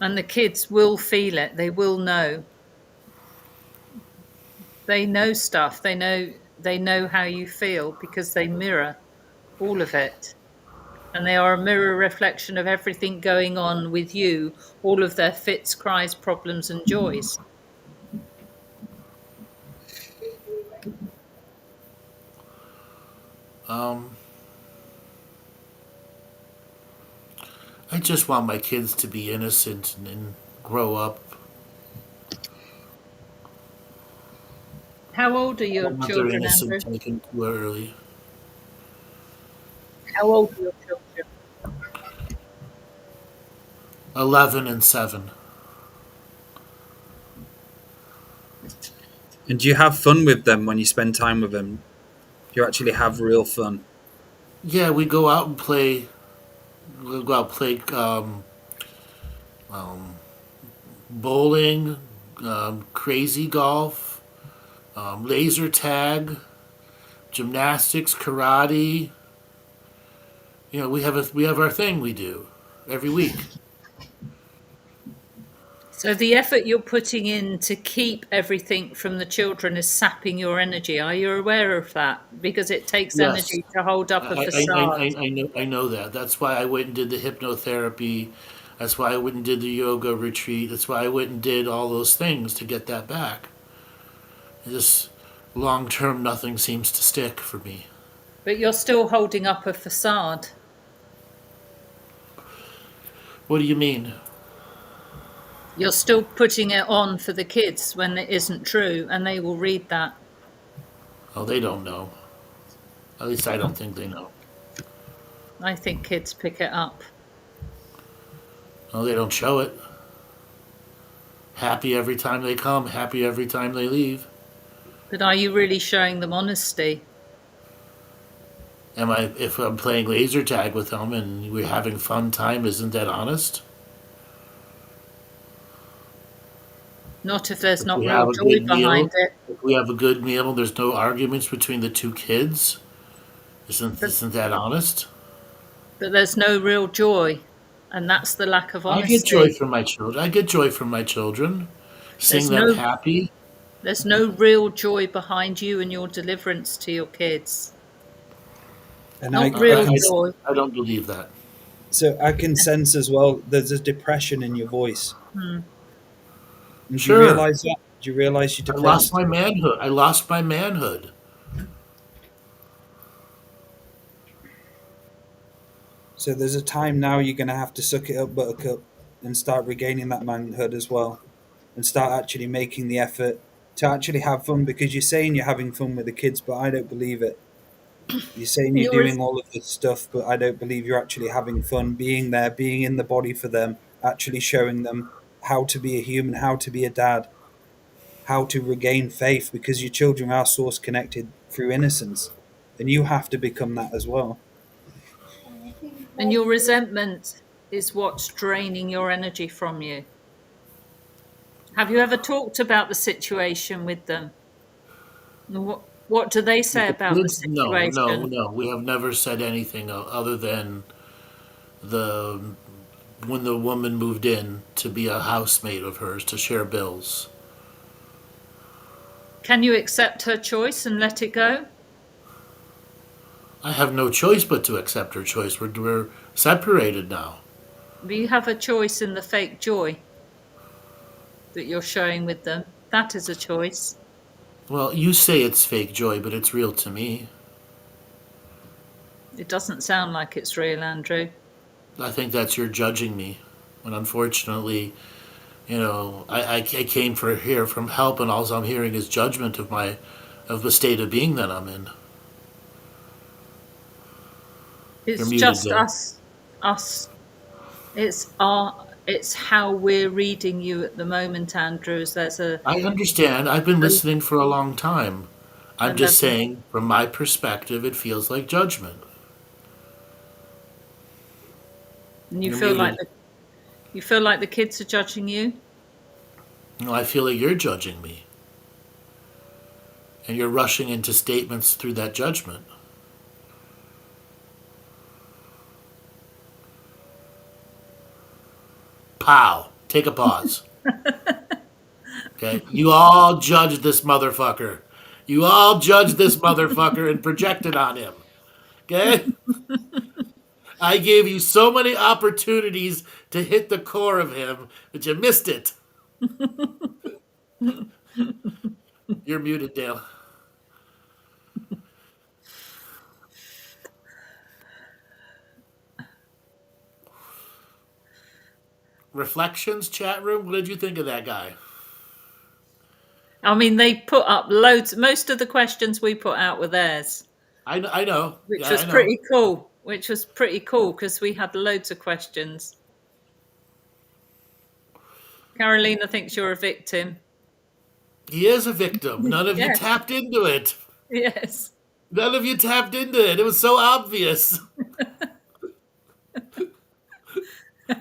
And the kids will feel it. They will know. They know stuff. They know how you feel because they mirror all of it. And they are a mirror reflection of everything going on with you, all of their fits, cries, problems, and joys. I just want my kids to be innocent and grow up. How old are your I want their children, Andrew? innocence taken too early. How old are your children? 11 and 7. And do you have fun with them when you spend time with them? Do you actually have real fun? Yeah, we go out and play. We'll go out and play bowling, crazy golf, laser tag, gymnastics, karate. You know, we have our thing we do every week. So the effort you're putting in to keep everything from the children is sapping your energy. Are you aware of that? Because it takes Yes, energy to hold up a facade. I know that. That's why I went and did the hypnotherapy. That's why I went and did the yoga retreat. That's why I went and did all those things to get that back. Just long term, nothing seems to stick for me. But you're still holding up a facade. What do you mean? You're still putting it on for the kids when it isn't true, and they will read that. Oh, they don't know. At least I don't think they know. I think kids pick it up. Oh, they don't show it. Happy every time they come, happy every time they leave. But are you really showing them honesty? Am I? If I'm playing laser tag with them and we're having fun time, isn't that honest? Not if there's If not we real have a joy good behind meal, it. if we have a good meal, and there's no arguments between the two kids. But, Isn't that honest? but there's no real joy, and that's the lack of I get joy honesty. from my children. I get joy from my children, seeing There's them no happy. there's no real joy behind you and your deliverance to your kids. And Not real joy. I don't believe that. so I can sense as well. There's a depression in your voice. Hmm. And do you Sure, realize that? Do you realize you're I lost depressed? my manhood. I lost my manhood. So there's a time now you're going to have to suck it up, Buttercup, and start regaining that manhood as well, and start actually making the effort to actually have fun. Because you're saying you're having fun with the kids, but I don't believe it. You're saying you're You're doing all of this stuff, but I don't believe you're actually having fun, being there, being in the body for them, actually showing them how to be a human, how to be a dad, how to regain faith, because your children are source connected through innocence, and you have to become that as well. and your resentment is what's draining your energy from you. Have you ever talked about the situation with them? What do they With say the about the kids, situation? no. We have never said anything other than the when the woman moved in to be a housemate of hers to share bills. Can you accept her choice and let it go? I have no choice but to accept her choice. We're separated now. Do you have a choice in the fake joy that you're showing with them? That is a choice. Well, you say it's fake joy, but it's real to me. It doesn't sound like it's real, Andrew. I think that's your judging me. And unfortunately, you know, I came for here from help, and all I'm hearing is judgment of the state of being that I'm in. You're It's muted, just Dale. us. It's how we're reading you at the moment, Andrews. There's a I understand. I've been listening for a long time. I'm just level, saying, from my perspective, it feels like judgment. and You're muted. you feel like the kids are judging you. No, I feel like you're judging me. And you're rushing into statements through that judgment. Pow. Take a pause. Okay? You all judged this motherfucker. You all judged this motherfucker and projected on him. Okay? I gave you so many opportunities to hit the core of him, but you missed it. You're muted, Dale. Reflections, chat room. What did you think of that guy? I mean, they put up loads. Most of the questions we put out were theirs, I know. which Yeah, was I know. pretty cool. Which was pretty cool because we had loads of questions. Carolina thinks you're a victim. He is a victim. None of you Yes, tapped into it. yes. None of you tapped into it. It was so obvious.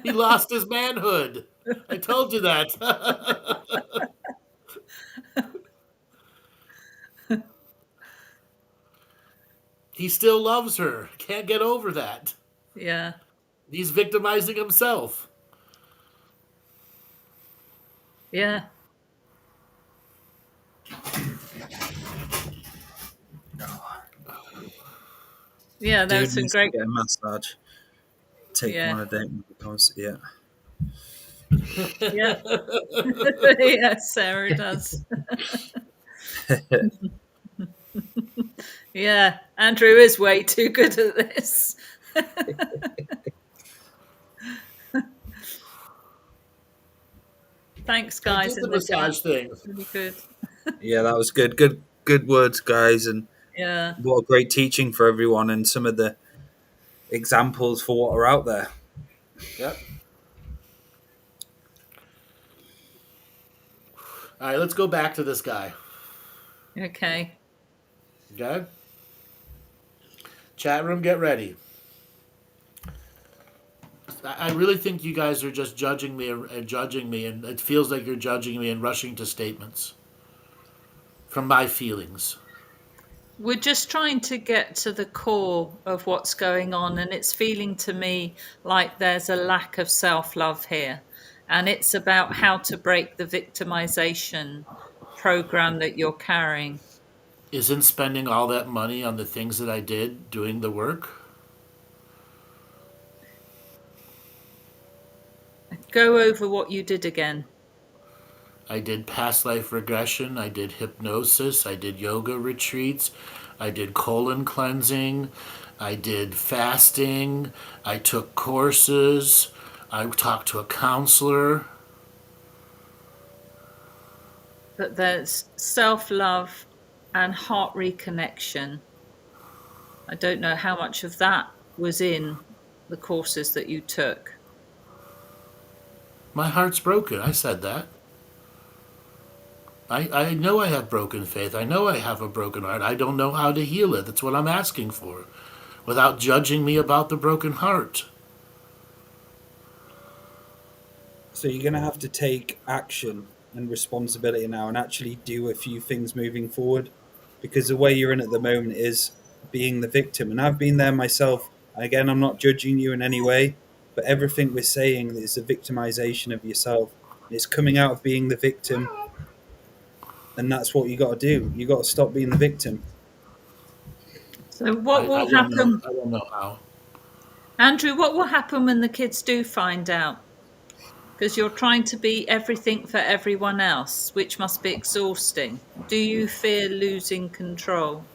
He lost his manhood. I told you that. He still loves her. Can't get over that. Yeah, He's victimizing himself. yeah, yeah. Dude Those some needs to great. get a massage. Take him Yeah, on a date because yeah. yeah, yeah. Sarah does. Yeah, Andrew is way too good at this. Thanks, I guys, did the in the chat. massage thing. Really good. Yeah, that was good. Good words, guys, and Yeah. what a great teaching for everyone and some of the examples for what are out there. Yep. All right, let's go back to this guy. Okay. Okay? Chat room, get ready. I really think you guys are just judging me and judging me, and it feels like you're judging me and rushing to statements from my feelings. We're just trying to get to the core of what's going on, and it's feeling to me like there's a lack of self love here. And it's about how to break the victimization program that you're carrying. Isn't spending all that money on the things that I did doing the work? Go over what you did again. I did past life regression, I did hypnosis, I did yoga retreats, I did colon cleansing, I did fasting, I took courses, I talked to a counselor. But there's self love and heart reconnection. I don't know how much of that was in the courses that you took. My heart's broken. I said that. I know I have broken faith. I know I have a broken heart. I don't know how to heal it. That's what I'm asking for. Without judging me about the broken heart. So you're going to have to take action and responsibility now and actually do a few things moving forward, because the way you're in at the moment is being the victim. And I've been there myself. Again, I'm not judging you in any way, but everything we're saying is a victimization of yourself. It's coming out of being the victim, and that's what you got to do. You got to stop being the victim. So, what I will don't know. happen, I don't know how. Andrew? What will happen when the kids do find out? Because you're trying to be everything for everyone else, which must be exhausting. Do you fear losing control?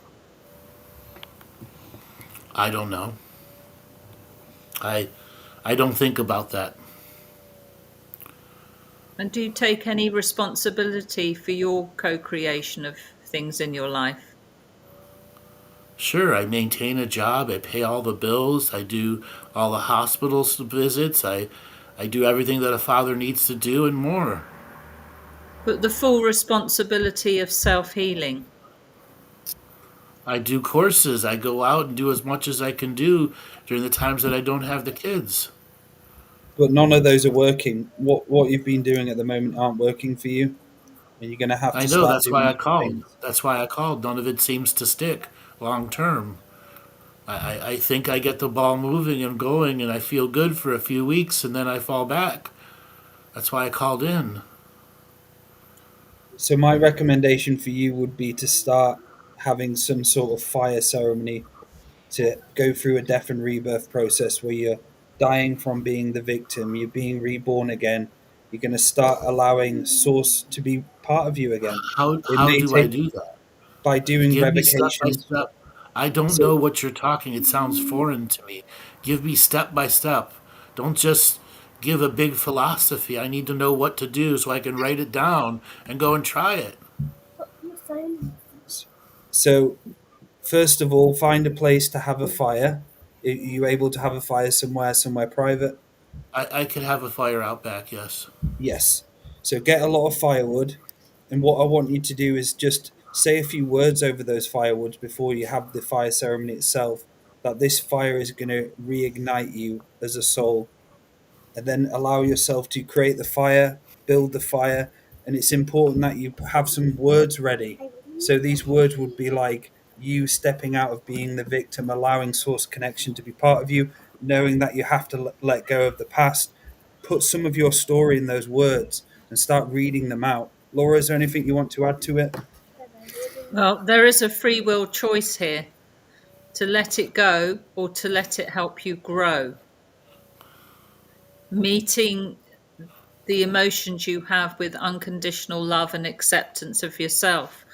I don't know. I I don't think about that. And do you take any responsibility for your co creation of things in your life? Sure, I maintain a job. I pay all the bills. I do all the hospital visits. I do everything that a father needs to do and more. But the full responsibility of self healing. I do courses. I go out and do as much as I can do during the times that I don't have the kids. But none of those are working. What you've been doing at the moment aren't working for you, and you're going to have I to know, start that's why doing I new called. things. That's why I called. None of it seems to stick long term. I think I get the ball moving and going and I feel good for a few weeks and then I fall back. That's why I called in. So my recommendation for you would be to start having some sort of fire ceremony to go through a death and rebirth process where you're dying from being the victim, you're being reborn again. You're going to start allowing source to be part of you again. It How may do I take do that? by doing Give me step by revocations. step. I don't So know what you're talking. It sounds foreign to me. Give me step by step. Don't just give a big philosophy. I need to know what to do so I can write it down and go and try it. so first of all, find a place to have a fire. Are you able to have a fire somewhere private? I could have a fire out back, yes. Yes. So get a lot of firewood, And what I want you to do is just say a few words over those firewoods before you have the fire ceremony itself, that this fire is going to reignite you as a soul. And then allow yourself to create the fire, build the fire. And it's important that you have some words ready. So these words would be like you stepping out of being the victim, allowing source connection to be part of you, knowing that you have to let go of the past. Put some of your story in those words and start reading them out. Laura, is there anything you want to add to it? Well, there is a free will choice here to let it go or to let it help you grow. Meeting the emotions you have with unconditional love and acceptance of yourself,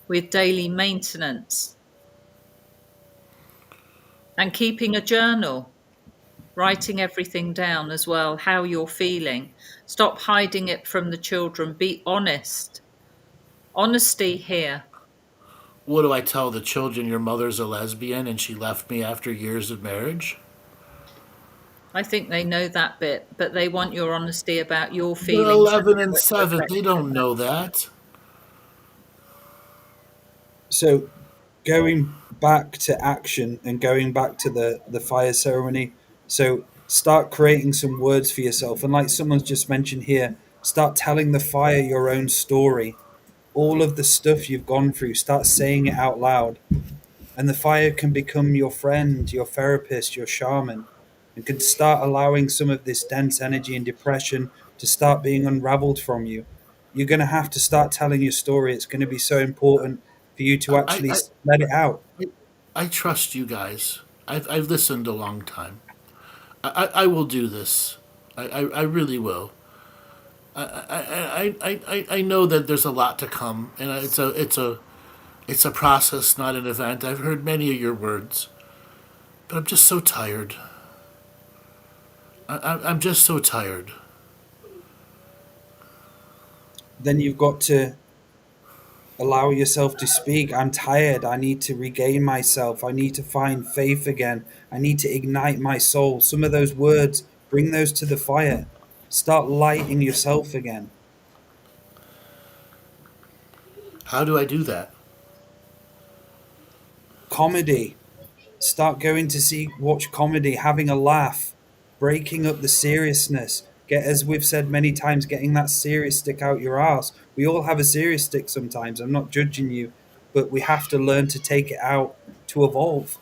with daily maintenance, and keeping a journal, writing everything down as well, how you're feeling. Stop hiding it from the children. Be honest. Honesty here. What do I tell the children? Your mother's a lesbian and she left me after years of marriage? I think they know that bit, but they want your honesty about your They're feelings and 11 how and it's 7. They affected don't them. know that. So going back to action and going back to the fire ceremony. So start creating some words for yourself. And like someone's just mentioned here, start telling the fire your own story. All of the stuff you've gone through, start saying it out loud. And the fire can become your friend, your therapist, your shaman, and can start allowing some of this dense energy and depression to start being unraveled from you. You're going to have to start telling your story. It's going to be so important for you to I, actually I, let it out. I, I trust you guys. I've listened a long time. I will do this. I really will. I know that there's a lot to come, and it's a process, not an event. I've heard many of your words, but I'm just so tired. I'm just so tired. Then you've got to allow yourself to speak. I'm tired. I need to regain myself. I need to find faith again. I need to ignite my soul. Some of those words, bring those to the fire. Start lighting yourself again. How do I do that? Comedy. Start going to see, watch comedy, having a laugh, breaking up the seriousness. Get, as we've said many times, getting that serious stick out your ass. We all have a serious stick sometimes. I'm not judging you, but we have to learn to take it out to evolve.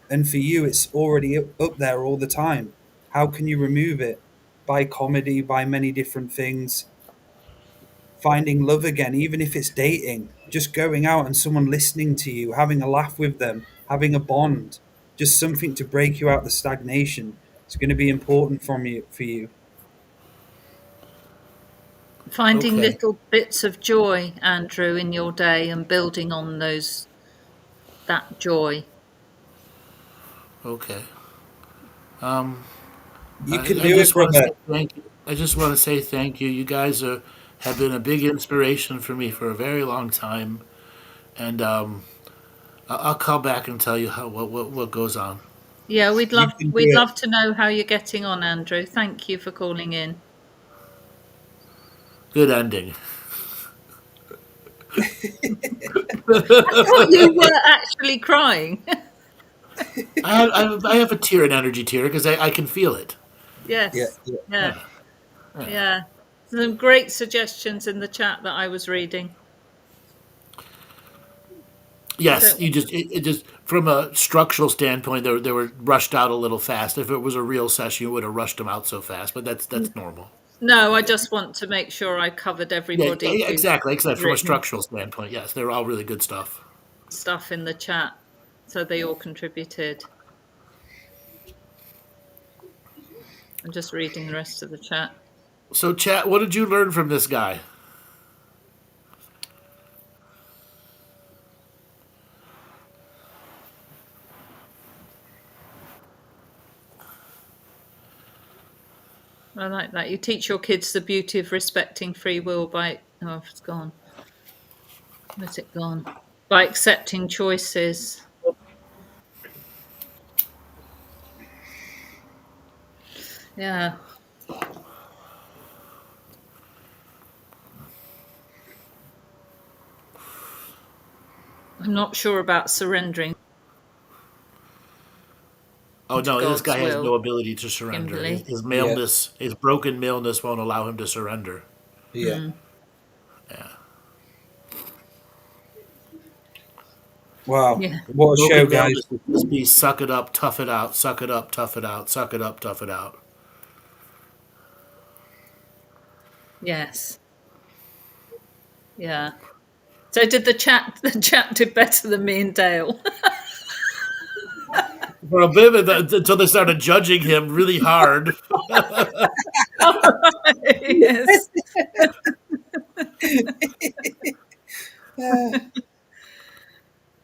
And for you, it's already up there all the time. How can you remove it? By comedy, by many different things. Finding love again, even if it's dating, just going out and someone listening to you, having a laugh with them, having a bond, just something to break you out the stagnation. It's going to be important from you for you. Finding Okay, little bits of joy, Andrew, in your day and building on that joy. okay. You can I do it, just want to brother. say thank you. I just want to say thank you. You guys have been a big inspiration for me for a very long time, and I'll call back and tell you what goes on. Yeah, You can do we'd it. love to know how you're getting on, Andrew. Thank you for calling in. Good ending. I thought you were actually crying. I have a tear, an energy tear, because I can feel it. Yeah, Yes. yeah. Yeah. Yeah. Yeah. Some great suggestions in the chat that I was reading. Yes, So it just from a structural standpoint, they were rushed out a little fast. If it was a real session, you would have rushed them out so fast, but that's normal. no, I just want to make sure I covered everybody Yeah, who's exactly. Except from a written structural standpoint, yes, they're all really good stuff. stuff in the chat. So they all contributed. I'm just reading the rest of the chat. So, chat, what did you learn from this guy? I like that. You teach your kids the beauty of respecting free will by it's gone. Where's it gone? By accepting choices. Yeah. I'm not sure about surrendering Oh to no, this God's guy has no will, ability to surrender. Kimberly. His Yeah, maleness, his broken maleness, won't allow him to surrender. yeah. Yeah, Wow, Yeah. what a show, broken guys! maleness would just be suck it up, tough it out, suck it up, tough it out, suck it up, tough it out. Yes. Yeah. So did the chat? The chat did better than me and Dale. For a bit of it, until they started judging him really hard. Yes.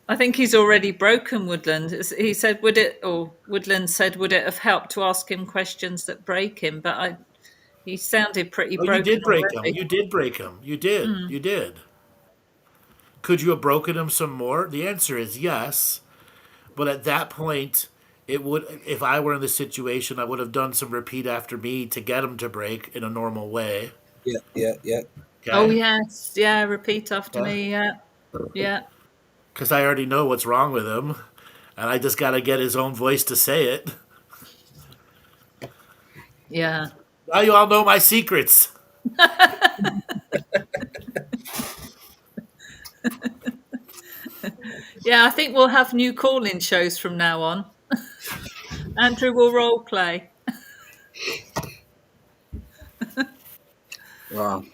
I think he's already broken Woodland. He said, "Would it?" Or Woodland said, "Would it have helped to ask him questions that break him?" But he sounded pretty Oh, you broken did break him. already. You did break him. You did. You did. Could you have broken him some more? The answer is yes. But at that point, it would. If I were in the situation, I would have done some repeat after me to get him to break in a normal way. Yeah, yeah, yeah. Oh Okay. yes, yeah. Repeat after Yeah. me. Yeah, yeah, Because I already know what's wrong with him, and I just got to get his own voice to say it. yeah. Now you all know my secrets. Yeah, I think we'll have new call-in shows from now on. Andrew will role play. Wow,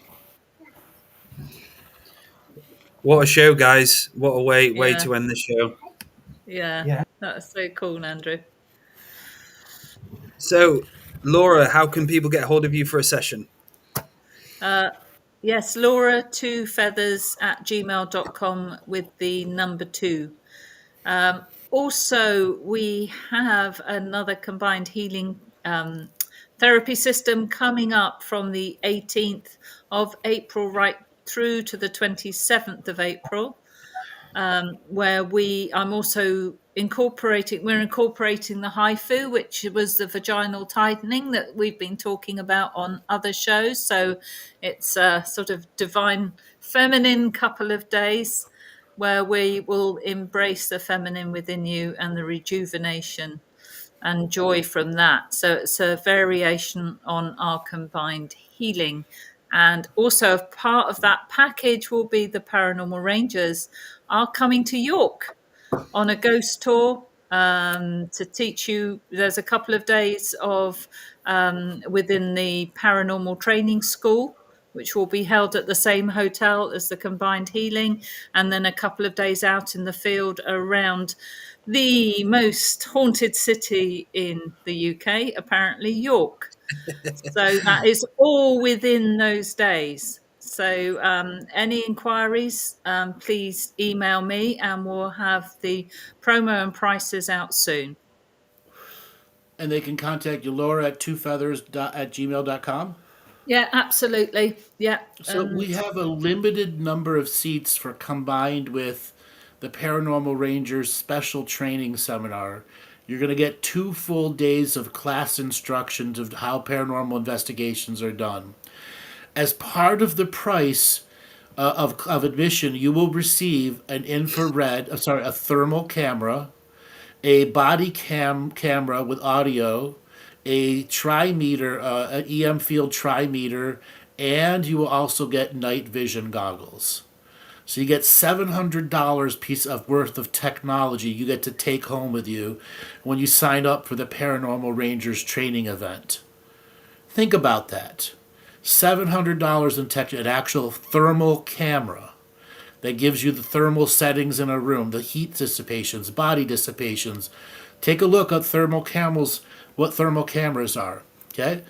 what a show, guys! What a way Yeah, to end the show. yeah. Yeah. That's so cool, Andrew. So, Laura, how can people get hold of you for a session? Yes, Laura 2feathers at gmail.com with the number 2. Also, we have another combined healing therapy system coming up from the 18th of April right through to the 27th of April, where I'm also we're incorporating the HIFU, which was the vaginal tightening that we've been talking about on other shows. So it's a sort of divine feminine couple of days where we will embrace the feminine within you and the rejuvenation and joy from that. So it's a variation on our combined healing. And also, a part of that package will be the Paranormal Rangers are coming to York on a ghost tour to teach you. There's a couple of days of within the paranormal training school, which will be held at the same hotel as the combined healing, and then a couple of days out in the field around the most haunted city in the UK, apparently York. So that is all within those days. So any inquiries, please email me and we'll have the promo and prices out soon. And they can contact you, Laura, at twofeathers@gmail.com. Yeah, absolutely. Yeah. So we have a limited number of seats for combined with the Paranormal Rangers special training seminar. You're going to get 2 full days of class instructions of how paranormal investigations are done. As part of the price of admission, you will receive a thermal camera, a body camera with audio, a trimeter, an EM field trimeter, and you will also get night vision goggles. So you get $700 piece of worth of technology you get to take home with you when you sign up for the Paranormal Rangers training event. Think about that. $700 in tech, an actual thermal camera that gives you the thermal settings in a room, the heat dissipations, body dissipations. Take a look at thermal cameras, what thermal cameras are. Okay,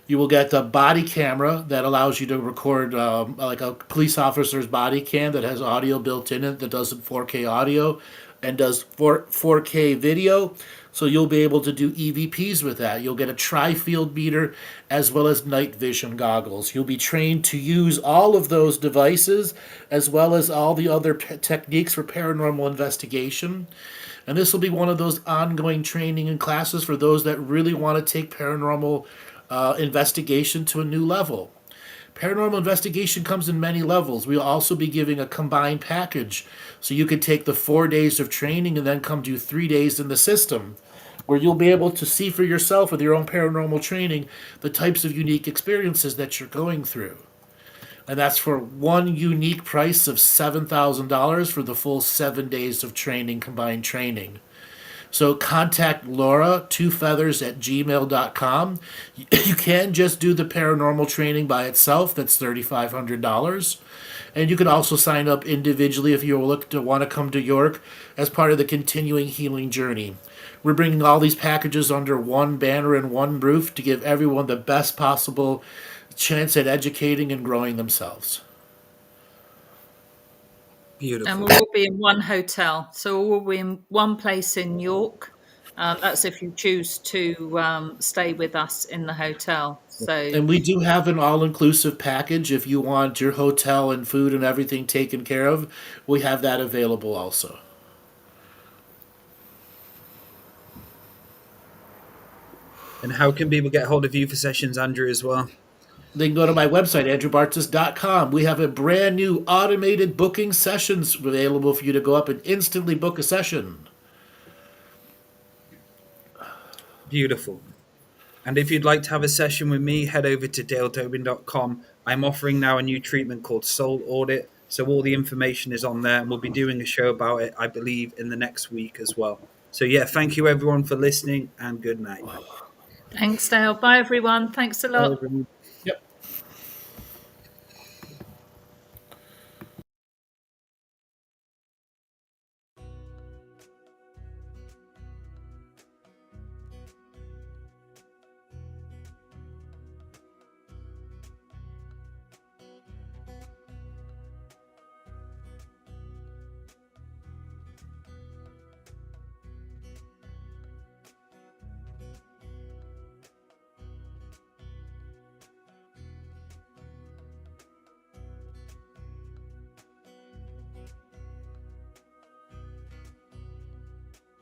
you will get the body camera that allows you to record like a police officer's body cam that has audio built in it that does 4K audio and does 4K video. So you'll be able to do EVPs with that. You'll get a tri-field meter as well as night vision goggles. You'll be trained to use all of those devices as well as all the other techniques for paranormal investigation. And this will be one of those ongoing training and classes for those that really want to take paranormal investigation to a new level. Paranormal investigation comes in many levels. We'll also be giving a combined package. So you could take the 4 days of training and then come do 3 days in the system, where you'll be able to see for yourself with your own paranormal training the types of unique experiences that you're going through. And that's for one unique price of $7,000 for the full 7 days of training, combined training. So contact Laura, twofeathers at gmail.com. You can just do the paranormal training by itself. That's $3,500. And you can also sign up individually if you want to come to York as part of the continuing healing journey. We're bringing all these packages under one banner and one roof to give everyone the best possible chance at educating and growing themselves. Beautiful. And we'll all be in one hotel. So we'll be in one place in York. That's if you choose to stay with us in the hotel. So, And we do have an all-inclusive package. If you want your hotel and food and everything taken care of, we have that available also. And how can people get hold of you for sessions, Andrew, as well? They can go to my website, andrewbartzis.com. We have a brand new automated booking sessions available for you to go up and instantly book a session. Beautiful. And if you'd like to have a session with me, head over to daletobin.com. I'm offering now a new treatment called Soul Audit. So all the information is on there, and we'll be doing a show about it, I believe, in the next week as well. So yeah, thank you everyone for listening, and good night. thanks, Dale. Bye, everyone. Thanks a lot. Bye, everyone.